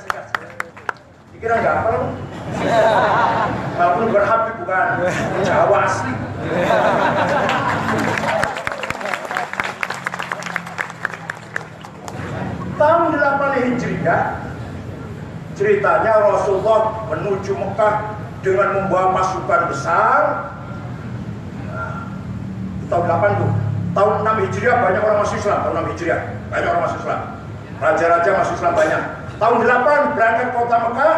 Dikira nggak hafal? Walaupun bukan Habib, bukan Jawa asli. Tahun 8 Hijriah, ceritanya Rasulullah menuju Mekah dengan membawa pasukan besar. Nah, tahun 8 tuh. Tahun 6 Hijriah banyak orang masuk Islam. Tahun 6 Hijriah banyak orang masuk Islam. Raja-raja masuk Islam banyak. Tahun 8 berangkat kota Mekah,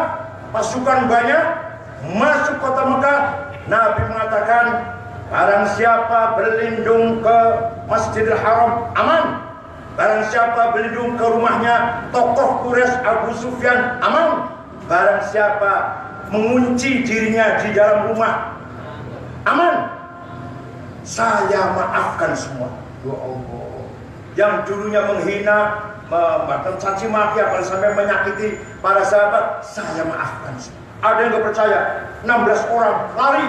pasukan banyak masuk kota Mekah. Nabi mengatakan, barang siapa berlindung ke Masjidil Haram aman. Barang siapa berlindung ke rumahnya tokoh Quraisy Abu Sufyan aman. Barang siapa mengunci dirinya di dalam rumah aman. Saya maafkan semua. Ya Allah. Yang dulunya menghina, bahkan caci maki, apalagi sampai menyakiti para sahabat, saya maafkan semua. Ada yang gak percaya, 16 orang lari.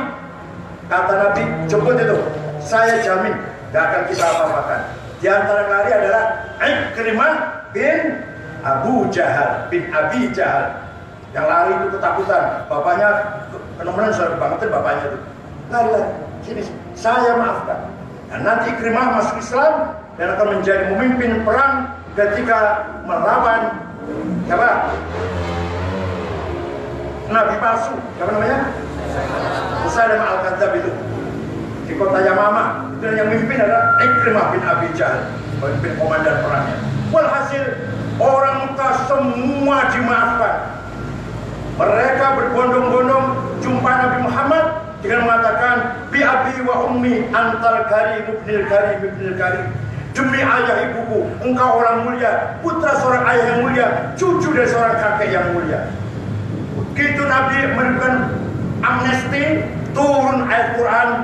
Kata Nabi, jemput itu, saya jamin gak akan kita apa-apakan. Di antara lari adalah Ikrimah bin Abu Jahal bin Abi Jahal yang lari itu ketakutan, bapaknya fenomenal sudah kebangetan bapaknya itu lari sini saya maafkan. Dan nanti Ikrimah masuk Islam dan akan menjadi pemimpin perang ketika melawan siapa? Nabi palsu, siapa namanya? Musailamah al-Kadzdzab itu di kota Yamamah. Itu yang memimpin adalah Ikrimah bin Abi Jahal, pemimpin komandan perangnya. Walhasil orang Mekah semua dimaafkan. Mereka berbondong-bondong jumpa Nabi Muhammad dengan mengatakan bi abi wa ummi antal karim ibnil karim ibnil karim. Demi ayah ibuku, engkau orang mulia, putra seorang ayah yang mulia, cucu dari seorang kakek yang mulia. Begitu Nabi memberikan amnesti, turun ayat Quran,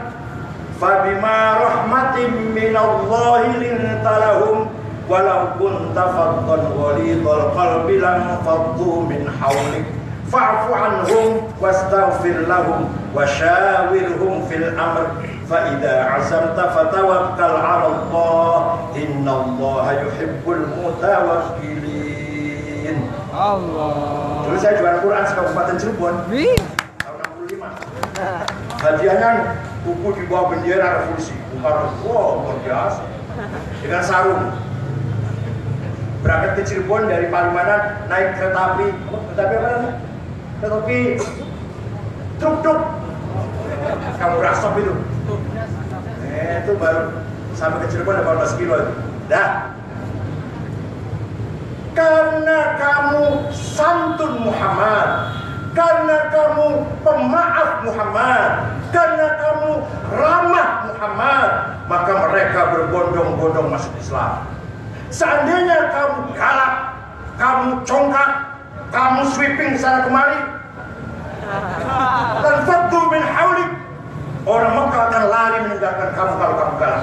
fabima rahmatin minallahi lintalahum walau kunta faddan ghalidhal qalbi lam faddu min hawlik fa'fu anhum wastaghfir lahum wasyawirhum fil amr fa idza azamta fatawakkal 'ala Allah innallaha yuhibbul mutawakkilin. Allah. Dulu saya jualan Quran di Kabupaten Cirebon tahun 65. Hadiahnya buku di bawah bendera revolusi. Wow, luar biasa. Dengan sarung. Berangkat ke Cirebon dari Palimanan, naik kereta api. Kereta api apa namanya? Kereta api truk-truk. Kamu berasap itu. Itu baru sampai ke Cirebon 18 kilo itu. Dah. Karena kamu santun Muhammad, karena kamu pemaaf Muhammad, karena kamu ramah Muhammad, maka mereka berbondong-bondong masuk Islam. Seandainya kamu galak, kamu congkak, kamu sweeping sana kemari, dan faddu min haulik, orang Mekah akan lari meninggalkan kamu kalau kamu galak.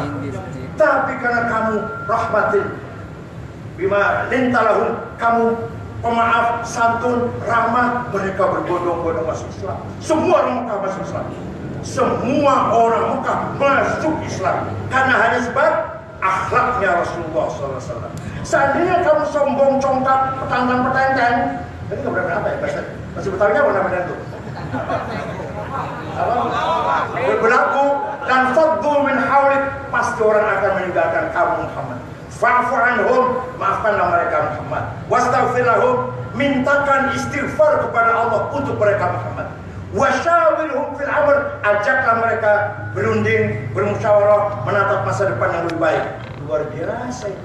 Tapi karena kamu rahmatin bima lintalahum, kamu pemaaf, santun, ramah, mereka berbondong-bondong masuk Islam. Semua orang Mekah masuk Islam. Semua orang Mekah masuk Islam karena hanya sebab akhlaknya Rasulullah SAW. Seandainya kamu sombong, congkak, petantang-petenteng, itu nggak berapa apa ya bahasa Betawinya apa namanya itu? Berlaku dan faddu min haulik, pasti orang akan meninggalkan kamu Muhammad. Fa'fu anhum, maafkanlah mereka Muhammad. Wastaghfir lahum, mintakan istighfar kepada Allah untuk mereka Muhammad. Wasyawirhum fil amr, ajaklah mereka berunding, bermusyawarah, menatap masa depan yang lebih baik. Luar biasa itu.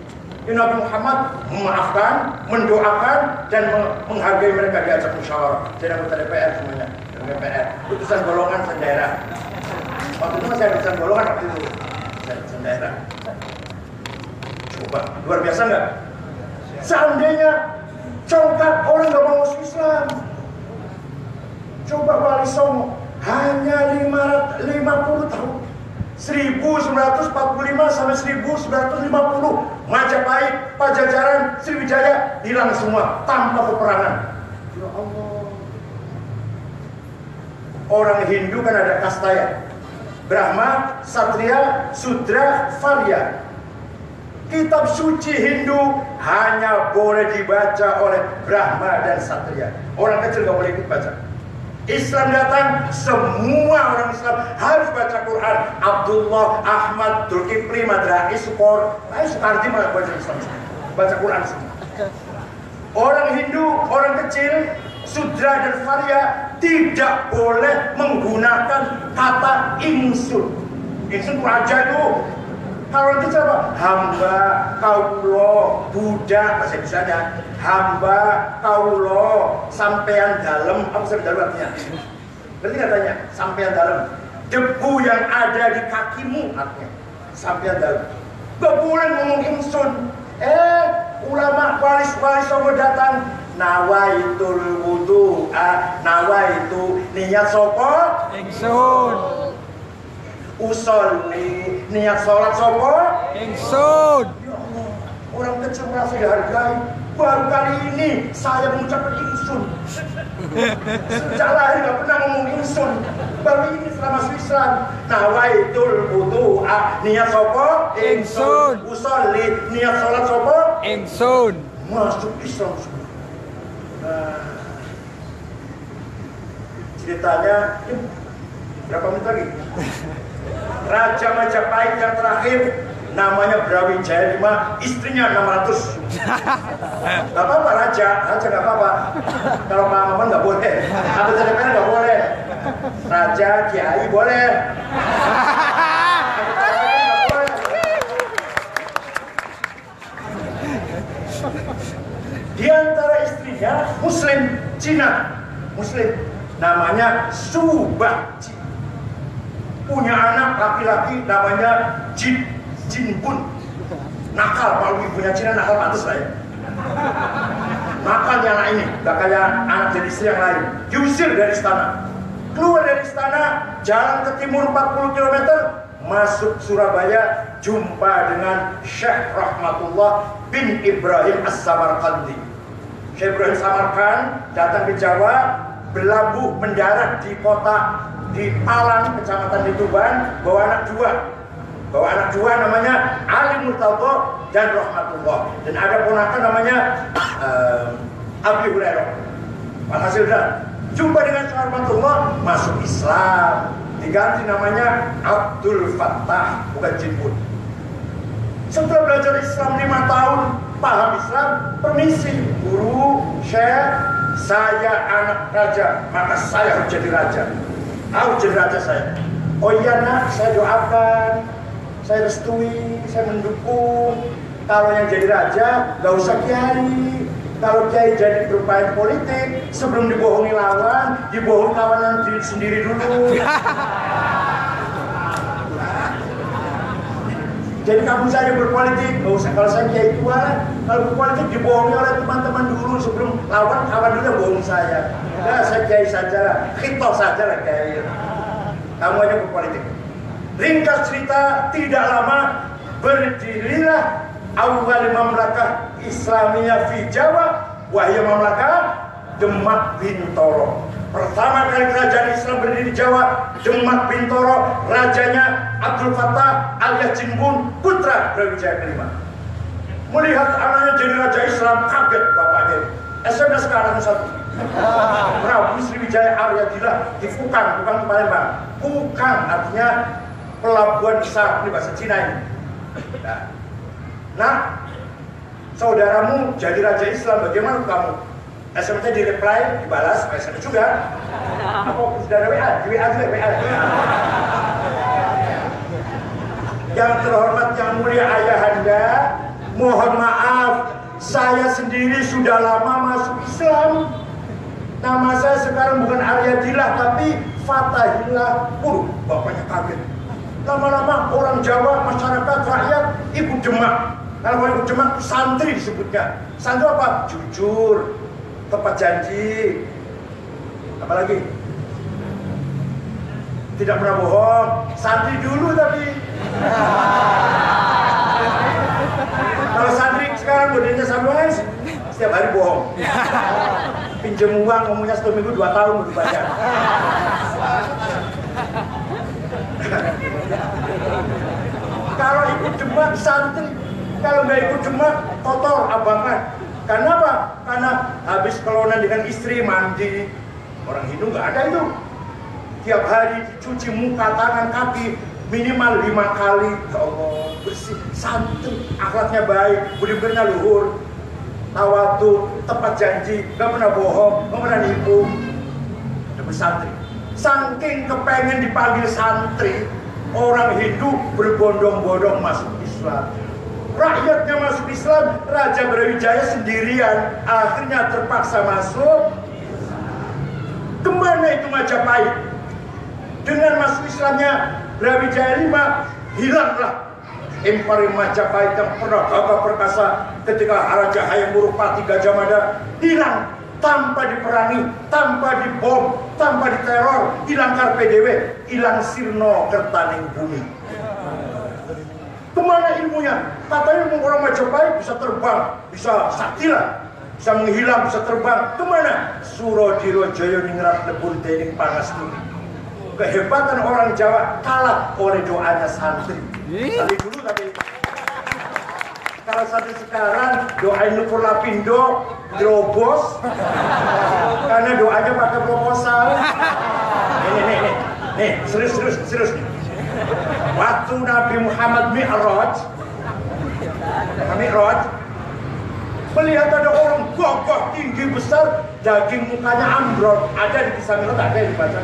Nabi Muhammad memaafkan, mendoakan, dan menghargai mereka diajak musyawarah. Jadi anggota DPR semuanya, DPR, utusan golongan daerah. Waktu itu masih ada utusan golongan waktu itu, utusan daerah. Coba, luar biasa nggak? Seandainya congkak orang nggak mau masuk Islam. Coba Wali Songo hanya 550 tahun, 1945 sampai 1950, Majapahit, Pajajaran, Sriwijaya hilang semua tanpa peperangan. Ya Allah. Orang Hindu kan ada kasta ya, Brahma, Satria, Sudra, Varya. Kitab suci Hindu hanya boleh dibaca oleh Brahma dan Satria. Orang kecil nggak boleh ikut baca. Islam datang, semua orang Islam harus baca Quran. Abdullah, Ahmad, Zulkifli, Madrai, Sukarti malah baca Islam, baca Quran semua. Orang Hindu, orang kecil, Sudra dan Varya tidak boleh menggunakan kata insun. Insun raja itu. Kalau itu apa? Hamba, kaulo, budak, bahasa Indonesia. Hamba, kaulo, sampean dalam, apa sampean dalam artinya? Berarti katanya, sampean dalam. Debu yang ada di kakimu artinya. Sampean dalam. Gak boleh ngomong insun. Ulama walis-walis sama datang. Nawaitul wudu, nawaitu niat sopo? Ingsun. Usolli, niat sholat sopo? Ingsun. Ya Allah, orang kecil merasa dihargai. Baru kali ini saya mengucapkan ingsun. Sejak lahir gak pernah ngomong ingsun. Baru ini setelah masuk Islam. Nawaitul wudu'a, niat sopo? Ingsun. Usolli, niat sholat sopo? Ingsun. masuk Islam semua. Nah, ceritanya berapa menit lagi? Raja Majapahit yang terakhir namanya Brawijaya V, istrinya 600. Gak apa-apa raja gak apa-apa. Kalau Pak Maman gak boleh, anggota DPR gak boleh. Raja, kiai boleh. Di antara istrinya Muslim, Cina, Muslim, namanya Subakji. Punya anak laki-laki namanya Jinbun. Nakal, kalau ibunya Cina nakal pantas lah ya. Nakalnya anak ini, gak kayak anak dari istri yang lain. Diusir dari istana. Keluar dari istana, jalan ke timur 40 km, masuk Surabaya, jumpa dengan Syekh Rahmatullah bin Ibrahim As-Samarqandi. Syekh Ibrahim Samarqand datang ke Jawa, berlabuh mendarat di kota di Palang, kecamatan di Tuban, bawa anak dua namanya Ali Murtadho dan Rahmatullah, dan ada ponakan namanya Abi Hurairah. Alhasil jumpa dengan Rahmatullah, masuk Islam, diganti namanya Abdul Fattah, bukan Jinbun. Setelah belajar Islam 5 tahun, paham Islam, permisi guru, syekh, saya anak raja, maka saya harus jadi raja. Harus jadi raja saya. Oh iya nak, saya doakan, saya restui, saya mendukung. Kalau yang jadi raja, gak usah kiai. Kalau kiai jadi berupaya politik, sebelum dibohongi lawan, dibohong kawanan diri sendiri dulu. Jadi kamu saja berpolitik, gak usah. Kalau saya kiai tua, kalau berpolitik dibohongi oleh teman-teman dulu sebelum lawan, kawan dulu yang bohong saya. Nah, saya kiai saja lah, khitoh saja lah kiai. Kamu aja berpolitik. Ringkas cerita, tidak lama berdirilah awal mamlakah Islamiyah fi Jawa, wahya mamlakah Demak Bintoro. Pertama kali kerajaan Islam berdiri di Jawa, Demak Bintoro, rajanya Abdul Fattah alias Jinbun, putra Brawijaya V. Melihat anaknya jadi raja Islam, kaget bapaknya. SMS ke anak satu. Prabu Sriwijaya Aryadila di Fukang, Fukang Palembang. Fukang artinya pelabuhan besar, ini bahasa Cina ini. Nah, saudaramu jadi raja Islam, bagaimana kamu? SMS-nya di reply, dibalas, SMS juga. Apa sudah ada WA? Di WA juga, WA. Yang terhormat, yang mulia ayahanda, mohon maaf, saya sendiri sudah lama masuk Islam. Nama saya sekarang bukan Aryadillah, tapi Fatahillah. Bapaknya kaget. Lama-lama orang Jawa, masyarakat, rakyat ikut Demak. Kalau ikut Demak, santri disebutnya. Santri apa? Jujur, tepat janji, apalagi tidak pernah bohong. Santri dulu tapi kalau santri sekarang modelnya sama setiap hari bohong. Pinjam uang ngomongnya 1 minggu 2 tahun baru bayar. Kalau ikut Demak santri, kalau nggak ikut Demak kotor abangan. Karena apa? Karena habis kelonan dengan istri mandi. Orang Hindu nggak ada itu. Tiap hari cuci muka, tangan, kaki minimal 5 kali. Ya Allah, bersih, santri, akhlaknya baik, budi-budinya luhur, tawadu, tepat janji, nggak pernah bohong, nggak pernah nipu. Demi santri. Saking kepengen dipanggil santri, orang Hindu berbondong-bondong masuk Islam. Rakyatnya masuk Islam, Raja Brawijaya sendirian, akhirnya terpaksa masuk. Kemana itu Majapahit? Dengan masuk Islamnya Brawijaya V, hilanglah Imperium Majapahit yang pernah gagah perkasa ketika Raja Hayam Wurupati Gajah Mada, hilang tanpa diperangi, tanpa dibom, tanpa diteror, hilang KPDW, hilang sirno kertaning bumi. Kemana ilmunya? Katanya ilmu orang Majapahit bisa terbang, bisa sakti lah, bisa menghilang, bisa terbang. Kemana? Surodiro Joyo ningrat lebur dening panas bumi. Kehebatan orang Jawa kalah oleh doanya santri. Santri dulu tapi kalau kalau sampai sekarang doain Nukur Lapindo Drobos karena doanya pakai proposal. Nih, serius nih. Waktu Nabi Muhammad Mi'raj melihat ada orang gagah tinggi besar, daging mukanya ambrol. Ada di kisah Mi'raj, ada yang dibaca.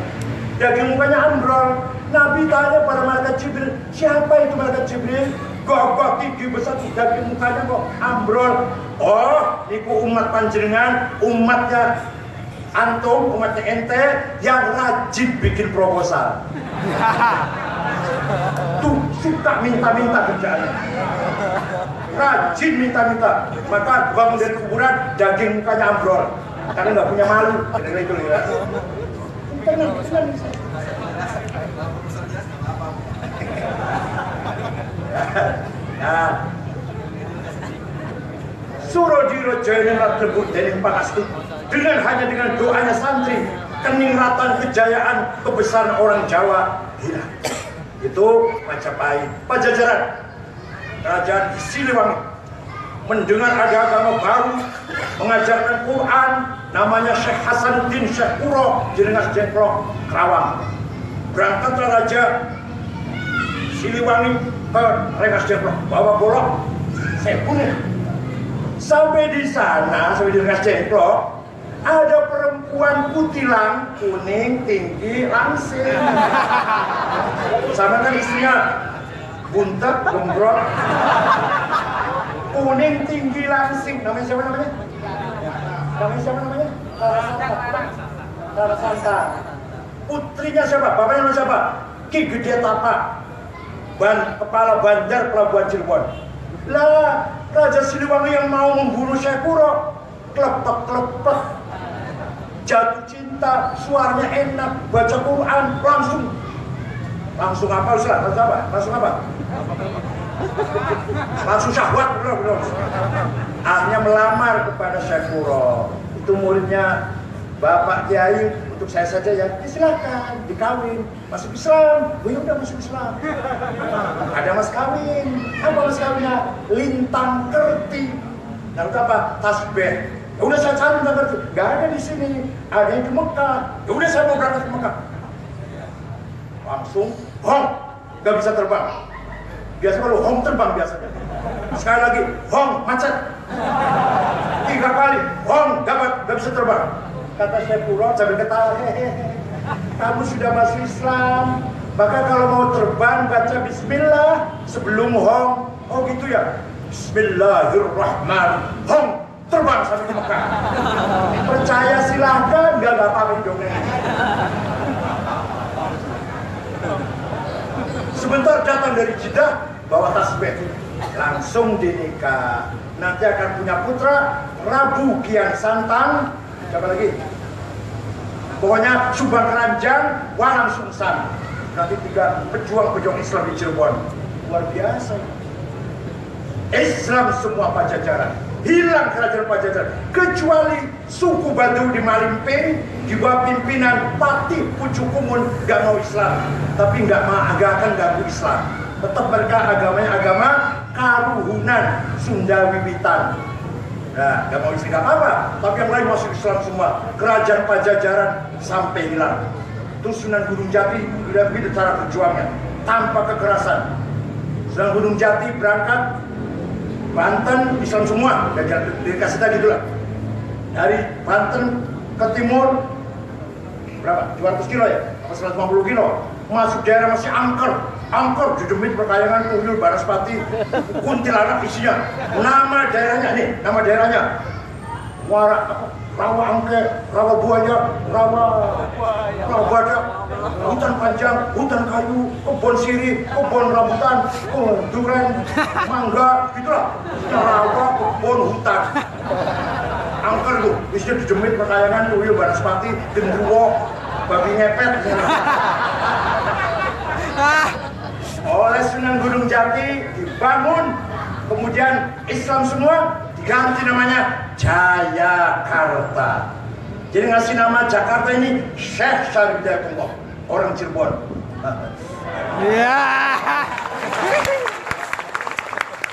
Daging mukanya ambrol. Nabi tanya pada malaikat Jibril, siapa itu malaikat Jibril? Gagah tinggi besar, daging mukanya kok ambrol. Oh, niku umat panjenengan, umatnya antum, umatnya ente yang rajin bikin proposal. Tuh suka minta-minta kerjaannya, rajin minta-minta. Maka bangun dari kuburan, daging mukanya ambrol karena nggak punya malu. Kira-kira itu ya. Nah, suruh dirojain terbut dari pasti dengan doanya santri, keningratan kejayaan kebesaran orang Jawa hilang. Itu Majapahit. Pajajaran, kerajaan Siliwangi, mendengar ada agama baru, mengajarkan Quran, namanya Syekh Hasanuddin Syekh Kuro, jenengas Jengklok, Kerawang. Berangkatlah Raja Siliwangi ke Rengas Jengklok, bawa golok, saya punya. Sampai di sana, sampai di Rengas Jengklok, ada perempuan kutilang, kuning, tinggi, langsing. Sama kan istrinya buntet, gembrot, kuning, tinggi, langsing. Namanya siapa namanya? Rara Santa. Putrinya siapa? Bapaknya namanya siapa? Ki Gede Tapa, kepala bandar Pelabuhan Cirebon. Lah, Raja Siliwangi yang mau membunuh Syekh Kuro, klepek-klepek, jatuh cinta, suaranya enak, baca Quran, langsung apa Ustaz? Langsung syahwat, belum. Akhirnya melamar kepada Syekh Kuro. Itu muridnya Bapak Kiai, untuk saya saja ya, silakan dikawin, masuk Islam. Oh ya udah masuk Islam. Ada mas kawin, apa mas kawinnya? Lintang Kerti. Lalu apa? Tasbih. Ya udah saya cari Lintang Kerti. Gak ada di sini, ada yang di Mekah. Ya udah saya mau berangkat ke Mekah. Langsung, hong, gak bisa terbang. Biasa kalau hong terbang biasanya. Sekali lagi, hong macet. 3 kali, hong gak bisa terbang. Kata Syekh Kuro sambil ketawa, hehehe, kamu sudah masuk Islam, maka kalau mau terbang baca Bismillah sebelum hong. Oh gitu ya, Bismillahirrahmanirrahim, hong, terbang sampai ke Mekah. Percaya silahkan, gak apa-apa dongeng. Sebentar datang dari Jeddah bawa tasbih, langsung dinikah. Nanti akan punya putra Prabu Kian Santang. Siapa lagi? Pokoknya Subang Keranjang, Warang Sungsang. Nanti 3 pejuang-pejuang Islam di Cirebon. Luar biasa. Islam semua Pajajaran. Hilang kerajaan Pajajaran. Kecuali suku Batu di Malimping, di bawah pimpinan Patih Pucukumun, gak mau Islam. Tapi gak akan ganggu Islam. Tetap mereka agamanya agama Karuhunan, Sunda Wiwitan. Nah, gak mau isi gak apa-apa, tapi yang lain masuk Islam semua. Kerajaan Pajajaran sampai hilang. Terus Sunan Gunung Jati udah beda cara berjuangnya, tanpa kekerasan. Sunan Gunung Jati berangkat Banten, Islam semua, dikasih tadi itulah. Dari Banten ke timur berapa? 200 kilo ya? Apa 150 kilo? Masuk daerah masih angker didemit perkayangan Tuyul, Banaspati, Kuntilanak isinya. Nama daerahnya Rawa Angke, Rawa Buaya, Rawa Badak, hutan panjang, hutan kayu, kebun sirih, kebun rambutan, duren, mangga, gitulah. Rawa, kebun, hutan. Angker tuh, isinya didemit perkayangan Tuyul, Banaspati, Gendruwo, babi ngepet. Oleh Sunan Gunung Jati dibangun, kemudian Islam semua diganti namanya Jayakarta. Jadi ngasih nama Jakarta ini Syekh Syarif Hidayatullah, orang Cirebon.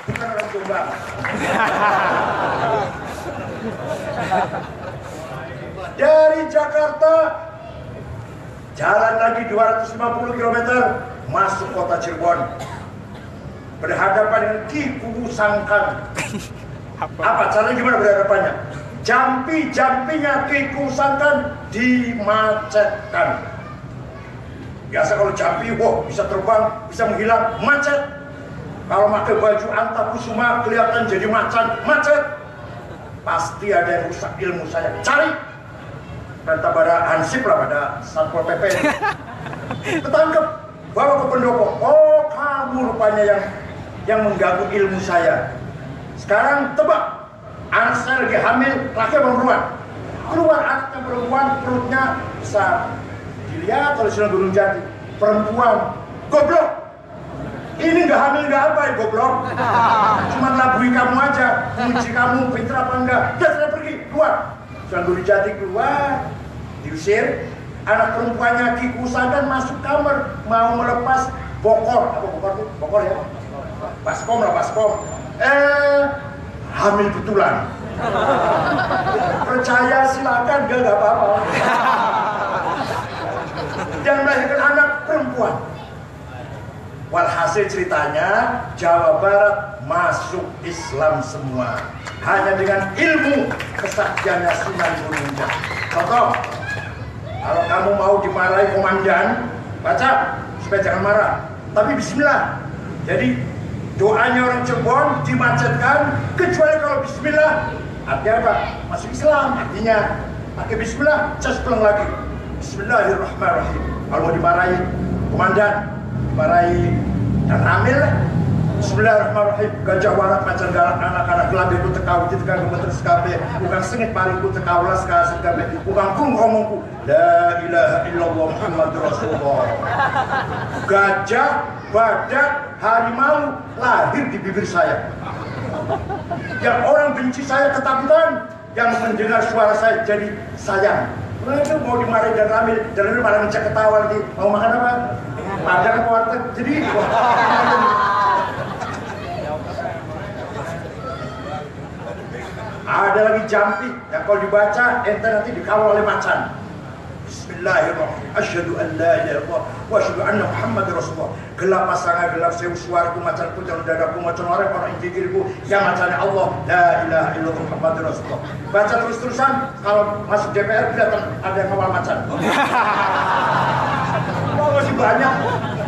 Bukan orang sumbang. Dari Jakarta jalan lagi 250 km masuk kota Cirebon, berhadapan dengan Ki Kuwu Sangkan. Apa caranya, gimana berhadapannya? Jampi-jampinya Ki Kuwu Sangkan dimacetkan. Biasa kalau jampi, wow, bisa terbang, bisa menghilang, macet. Kalau pakai baju Antakusuma kelihatan jadi macan, macet. Pasti ada yang rusak ilmu saya. Cari. Perintah pada Hansip lah, pada Satpol PP. Ketangkep, bawa ke pendopo. Oh, kamu rupanya yang mengganggu ilmu saya. Sekarang tebak, anak saya lagi hamil, laki atau perempuan? Keluar anaknya perempuan, perutnya besar. Dilihat oleh Sunan Gunung Jati, perempuan. Goblok, ini nggak hamil nggak apa ya goblok, cuma labui kamu aja, muji kamu pintar apa enggak. Dia sudah pergi keluar. Sunan Gunung Jati keluar, diusir. Anak perempuannya Ki Kuwu Sangkan masuk kamar, mau melepas bokor. Apa bokor itu? Bokor ya? Baskom lah, baskom. Hamil betulan. Percaya silakan, gak apa-apa. Dan melahirkan anak perempuan. Walhasil ceritanya Jawa Barat masuk Islam semua hanya dengan ilmu kesaktiannya Sunan Gunung Jati. Contoh, kalau kamu mau dimarahi komandan, baca supaya jangan marah, tapi bismillah. Jadi doanya orang Cirebon dimacetkan, kecuali kalau bismillah. Artinya apa? Masuk Islam. Artinya pakai bismillah, cas pulang lagi. Bismillahirrahmanirrahim. Kalau mau dimarahi komandan, dimarahi dan amil, bismillahirrahmanirrahim. Gajah warak macan galak anak-anak gelap itu tekau di tekan gemeter sekabe, bukan sengit paringku tekau las kasih kabe, bukan kung ngomongku la ilaha illallah Muhammadur Rasulullah. Gajah, badak, harimau lahir di bibir saya. Yang orang benci saya ketakutan, yang mendengar suara saya jadi sayang. Mereka mau dimarahi dan ramil, dan lalu malah ngecek ketawa nanti. Mau makan apa? Padang ke warteg. Jadi ada lagi jampi yang kalau dibaca ente nanti dikawal oleh macan. Bismillahirrahmanirrahim. Asyhadu an la ilaha illallah wa asyhadu anna Muhammadar Rasulullah. Gelap pasangan gelap sewu suaraku macan putih dadaku macan orang injilku yang macannya Allah la ilaha illallah Muhammadar Rasulullah. Baca terus-terusan, kalau masuk DPR kelihatan ada yang kawal macan. Oh, masih banyak.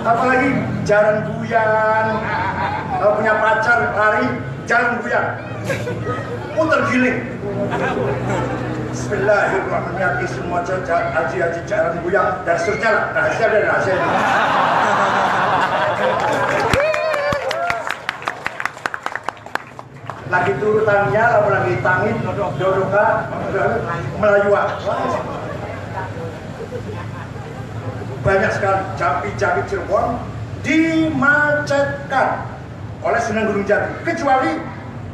Apalagi jalan buyan. Kalau punya pacar lari jalan buyan. Putar giling. Bismillahirrahmanirrahim. Semua haji jalan buyan dan seterusnya lah. Rahasia dan rahasia. Lagi turutannya, lalu lagi tangin, dodoka, melayua. Banyak sekali jampi-jampi Cirebon dimacetkan oleh Sunan Gunung Jati, kecuali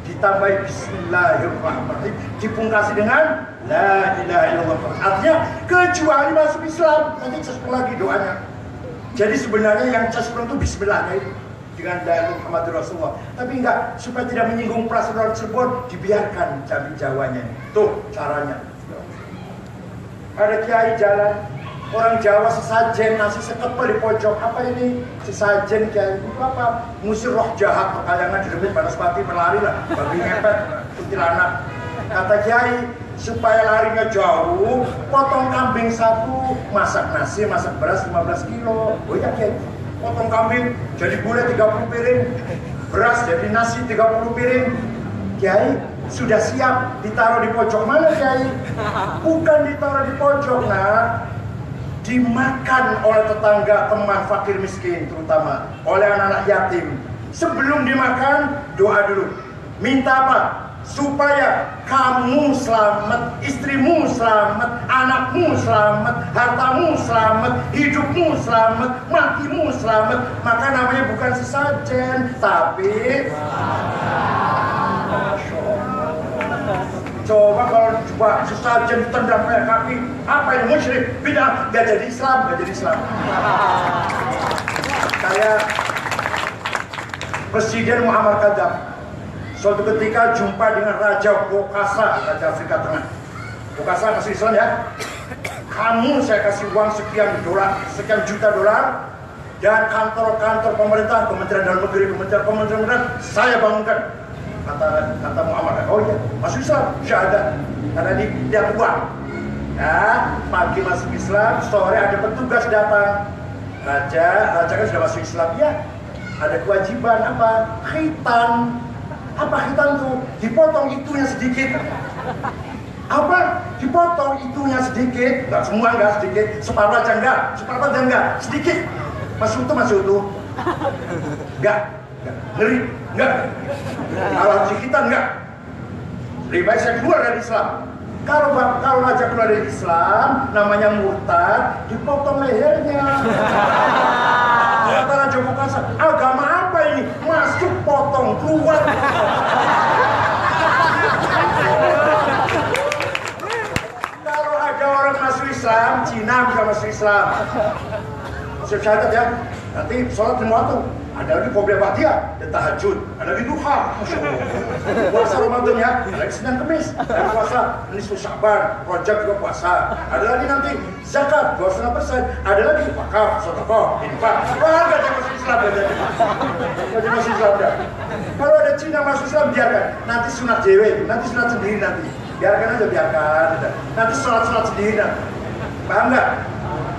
ditambahi Bismillahirrahmanirrahim, dipungkasi dengan la ilaha illallah. Artinya kecuali masuk Islam, nanti cesplung lagi doanya. Jadi sebenarnya yang cesplung itu Bismillahnya itu dengan la ilaha Muhammadur Rasulullah. Tapi enggak, supaya tidak menyinggung perasaan orang Cirebon, dibiarkan jambi Jawanya. Tuh caranya. Ada kiai jalan, orang Jawa sesajen nasi sekepel di pojok. Apa ini sesajen kiai? Itu apa? Ngusir roh jahat, pekayangan diremit Banaspati, berlari lah, babi ngepet, kuntilanak. Kata kiai, supaya larinya jauh, potong kambing satu, masak nasi, masak beras 15 kilo. Oh ya kiai, potong kambing jadi gulai 30 piring, beras jadi nasi 30 piring. Kiai sudah siap ditaruh di pojok mana kiai? Bukan ditaruh di pojok, nah, dimakan oleh tetangga, teman fakir miskin, terutama oleh anak-anak yatim. Sebelum dimakan, doa dulu. Minta apa? Supaya kamu selamat, istrimu selamat, anakmu selamat, hartamu selamat, hidupmu selamat, matimu selamat. Maka namanya bukan sesajen, tapi coba kalau sesajen ditendang kayak kaki, apa ini musyrik, bid'ah, gak jadi Islam, gak jadi Islam. Kayak Presiden Muammar Gaddafi, Suatu ketika jumpa dengan Raja Bokassa, Raja Afrika Tengah. Bokassa kasih Islam ya. Kamu saya kasih uang sekian juta dolar, dan kantor-kantor pemerintah, Kementerian Dalam Negeri, Kementerian saya bangunkan. Kata Muhammad, oh iya, masuk Islam, syahadat. Karena dia uang. Nah, pagi masuk Islam, sore ada petugas datang. Raja kan sudah masuk Islam ya. Ada kewajiban apa? Khitan. Apa khitan tuh? Dipotong itunya sedikit. Apa? Dipotong itunya sedikit. Enggak semua, enggak sedikit. Separuh aja enggak. Sedikit. Masih utuh. Enggak. Ngeri. Enggak. Kalau kita enggak. Lebih baik saya keluar dari Islam. Kalau Raja keluar dari Islam, namanya murtad, dipotong lehernya. Kata Raja Bokassa, agama apa ini? Masuk potong, keluar. Kalau ada orang masuk Islam, Cina bisa masuk Islam. Masuk syahadat ya. Nanti sholat lima waktu. Ada lagi qobliyah ba'diyah dan tahajud. Ada lagi duha. Puasa Ramadan ya. Ada lagi Senin Kemis. Dan puasa nisfu Sya'ban. Rajab juga puasa. Ada lagi nanti zakat 2,5%. Ada lagi wakaf, sedekah, infak. Wah, enggak ada masuk Islam ya. Enggak masuk Islam ya. Kalau ada Cina masuk Islam biarkan. Nanti sunat dewe, nanti sunat sendiri nanti. Biarkan aja, biarkan. Nanti sholat sendiri nanti. Paham nggak?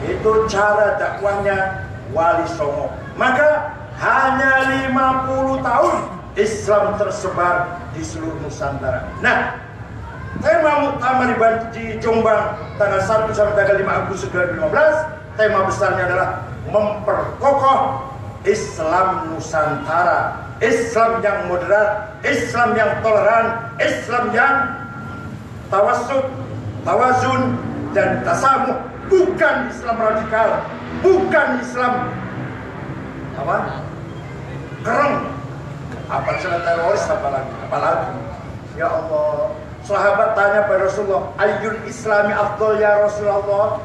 Itu cara dakwahnya Wali Songo. Maka hanya 50 tahun Islam tersebar di seluruh Nusantara. Nah, tema muktamar di Jombang tanggal 1 sampai tanggal 5 Agustus 2015, tema besarnya adalah memperkokoh Islam Nusantara, Islam yang moderat, Islam yang toleran, Islam yang tawassut, tawazun, dan tasamuh. Bukan Islam radikal, bukan Islam kereng, apalagi teroris, apalagi. Ya Allah, sahabat tanya pada Rasulullah, ayyul islami afdal ya Rasulullah,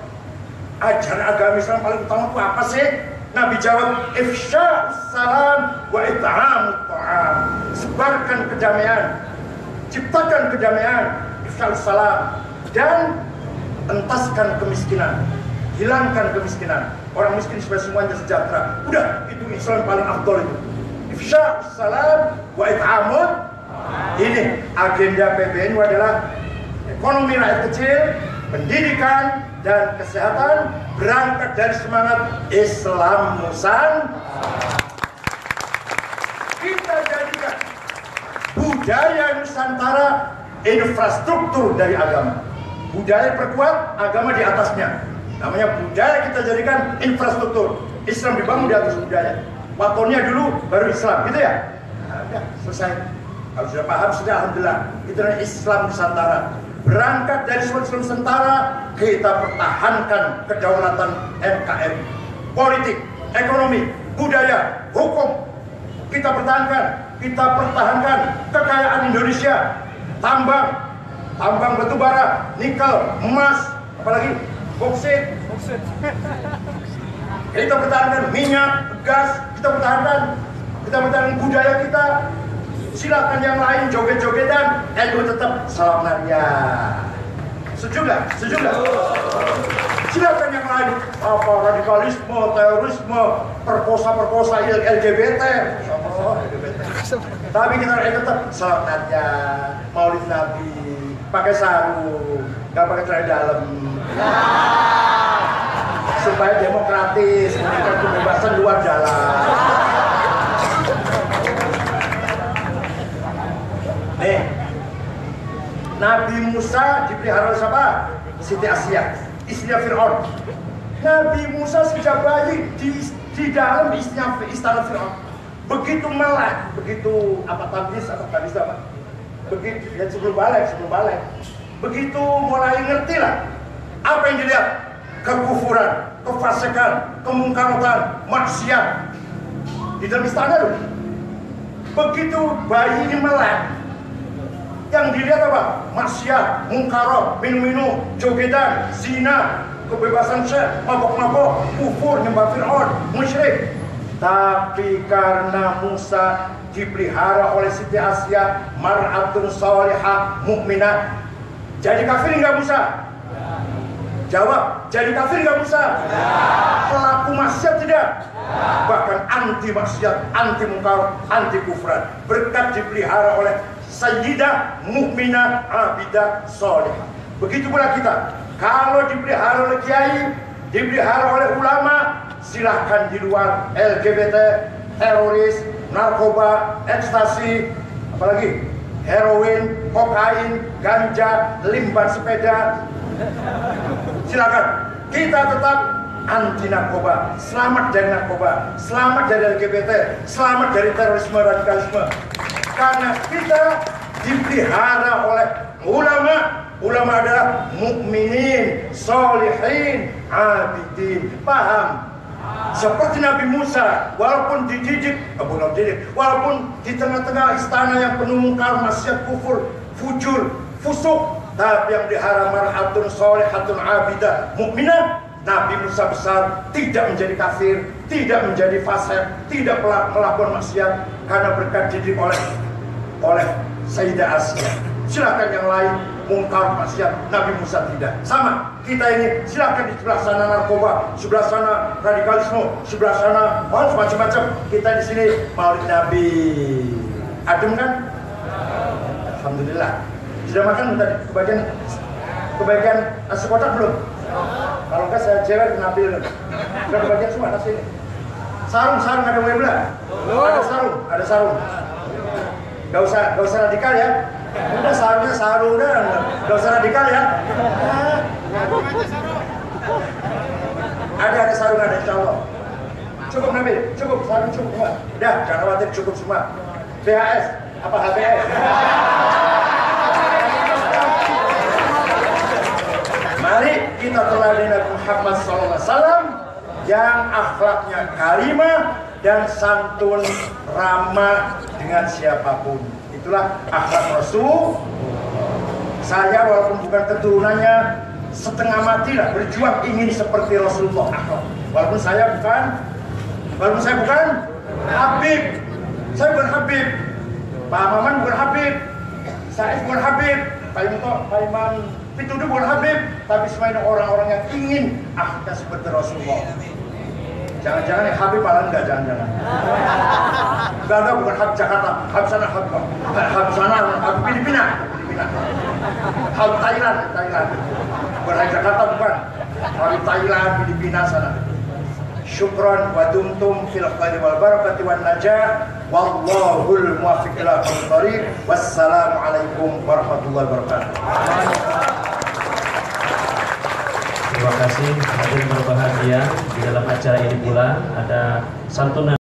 ajaran agama Islam paling utama itu apa sih? Nabi jawab, ifsya'us salam wa it'amut ta'am. Sebarkan kedamaian, ciptakan kedamaian, ifsya'us salam, dan entaskan kemiskinan, hilangkan kemiskinan. Orang miskin supaya semuanya sejahtera. Udah, itu Islam paling afdol itu. Ifsya'us salam wa it'amut. Ini agenda PBNU adalah ekonomi rakyat kecil, pendidikan, dan kesehatan berangkat dari semangat Islam Nusantara. Kita jadikan budaya Nusantara infrastruktur dari agama. Budaya perkuat, agama di atasnya. Namanya budaya kita jadikan infrastruktur. Islam dibangun di atas budaya. Watonnya dulu, baru Islam, gitu ya? Nah, udah, selesai. Kalau sudah paham, sudah alhamdulillah. Itu namanya Islam Nusantara. Berangkat dari Islam Nusantara, kita pertahankan kedaulatan NKRI. Politik, ekonomi, budaya, hukum. Kita pertahankan kekayaan Indonesia. Tambang batu bara, nikel, emas, apalagi boksit. Kita pertahankan minyak, gas, kita pertahankan budaya kita. Silakan yang lain joget-jogetan, NU tetap salam naria. Setuju nggak? Silakan yang lain, apa radikalisme, terorisme, perkosa LGBT. Tapi kita tetap salam naria, maulid Nabi, pakai sarung, nggak pakai celana dalam. Supaya demokratis, memberikan kebebasan luar jalan. Nih, Nabi Musa dipelihara oleh siapa? Siti Asia, istrinya Fir'aun. Nabi Musa sejak bayi di dalam istana Fir'aun. Begitu melek, begitu tabis apa? Begitu ya sebelum balik. Begitu mulai ngerti lah apa yang dilihat, kekufuran, kefasikan, kemungkaran, maksiat di dalam istana loh. Begitu bayi ini melek, yang dilihat apa? Maksiat, mungkarat, minum, jogedan, zina, kebebasan seks, mabok-mabok, kufur, nyembah Fir'aun, musyrik. Tapi karena Musa dipelihara oleh Siti Asia, mar'atun salihah mukminah. Jadi kafir nggak Musa? Jawab, jadi kafir nggak Musa? Pelaku maksiat tidak? Bahkan anti maksiat, anti mungkar, anti kufran. Berkat dipelihara oleh sayyidah, mukminah, abidah, salihah. Begitu pula kita. Kalau dipelihara oleh kiai, dipelihara oleh ulama, silahkan di luar LGBT, teroris, narkoba, ekstasi, apalagi heroin, kokain, ganja, limban sepeda. Silakan. Kita tetap anti narkoba, selamat dari narkoba, selamat dari LGBT, selamat dari terorisme, radikalisme. Karena kita dipelihara oleh ulama. Ulama adalah mukminin, solihin, abidin. Paham? Seperti Nabi Musa, walaupun dididik, walaupun di tengah-tengah istana yang penuh mungkar, maksiat, kufur, fujur, fusuk, tapi yang diharam mar'atun sholihatun abidah mukminah. Nabi Musa besar, tidak menjadi kafir, tidak menjadi fasik, tidak melakukan maksiat karena berkat didik oleh Sayyidah Asia. Silakan yang lain mungkar maksiat, Nabi Musa tidak. Sama, kita ini silakan di sebelah sana narkoba, sebelah sana radikalisme, sebelah sana macam-macam. Kita di sini maulid Nabi. Adem kan? Alhamdulillah. Sudah makan tadi? Kebagian nasi kotak belum? Kalau enggak saya cewek ngambil. Sudah kebagian semua nasi ini. Sarung ada boleh belum? Ada sarung. Gak usah radikal ya. Udah sarung udah. Gak usah radikal ya. Ada sarung ada insyaallah. Cukup Nabi, cukup sarung cukup semua. Udah, jangan khawatir cukup semua. BHS apa HBS? Mari kita teladani Nabi Muhammad SAW yang akhlaknya karimah dan santun, ramah dengan siapapun. Itulah akhlak Rasul. Saya walaupun bukan keturunannya, setengah mati lah berjuang ingin seperti Rasulullah akhlak. Walaupun saya bukan Habib. Saya bukan Habib. Pak Maman bukan Habib. Saya bukan Habib. Pak Imam Pituduh bukan Habib. Tapi semuanya orang-orang yang ingin akhlaknya seperti Rasulullah. Jangan-jangan yang Habib malah enggak, jangan-jangan. Enggak, bukan Habib Jakarta, Habib sana, Habib Filipina. Habib Thailand. Bukan Habib Jakarta, bukan. Habib Thailand, Filipina sana. Syukran wa dumtum fil khairi wal barakati wan najah. Wallahul muwaffiq ila aqwamit thoriq. Wassalamualaikum warahmatullahi wabarakatuh. Terima kasih hadirin berbahagia. Di dalam acara ini pula ada santunan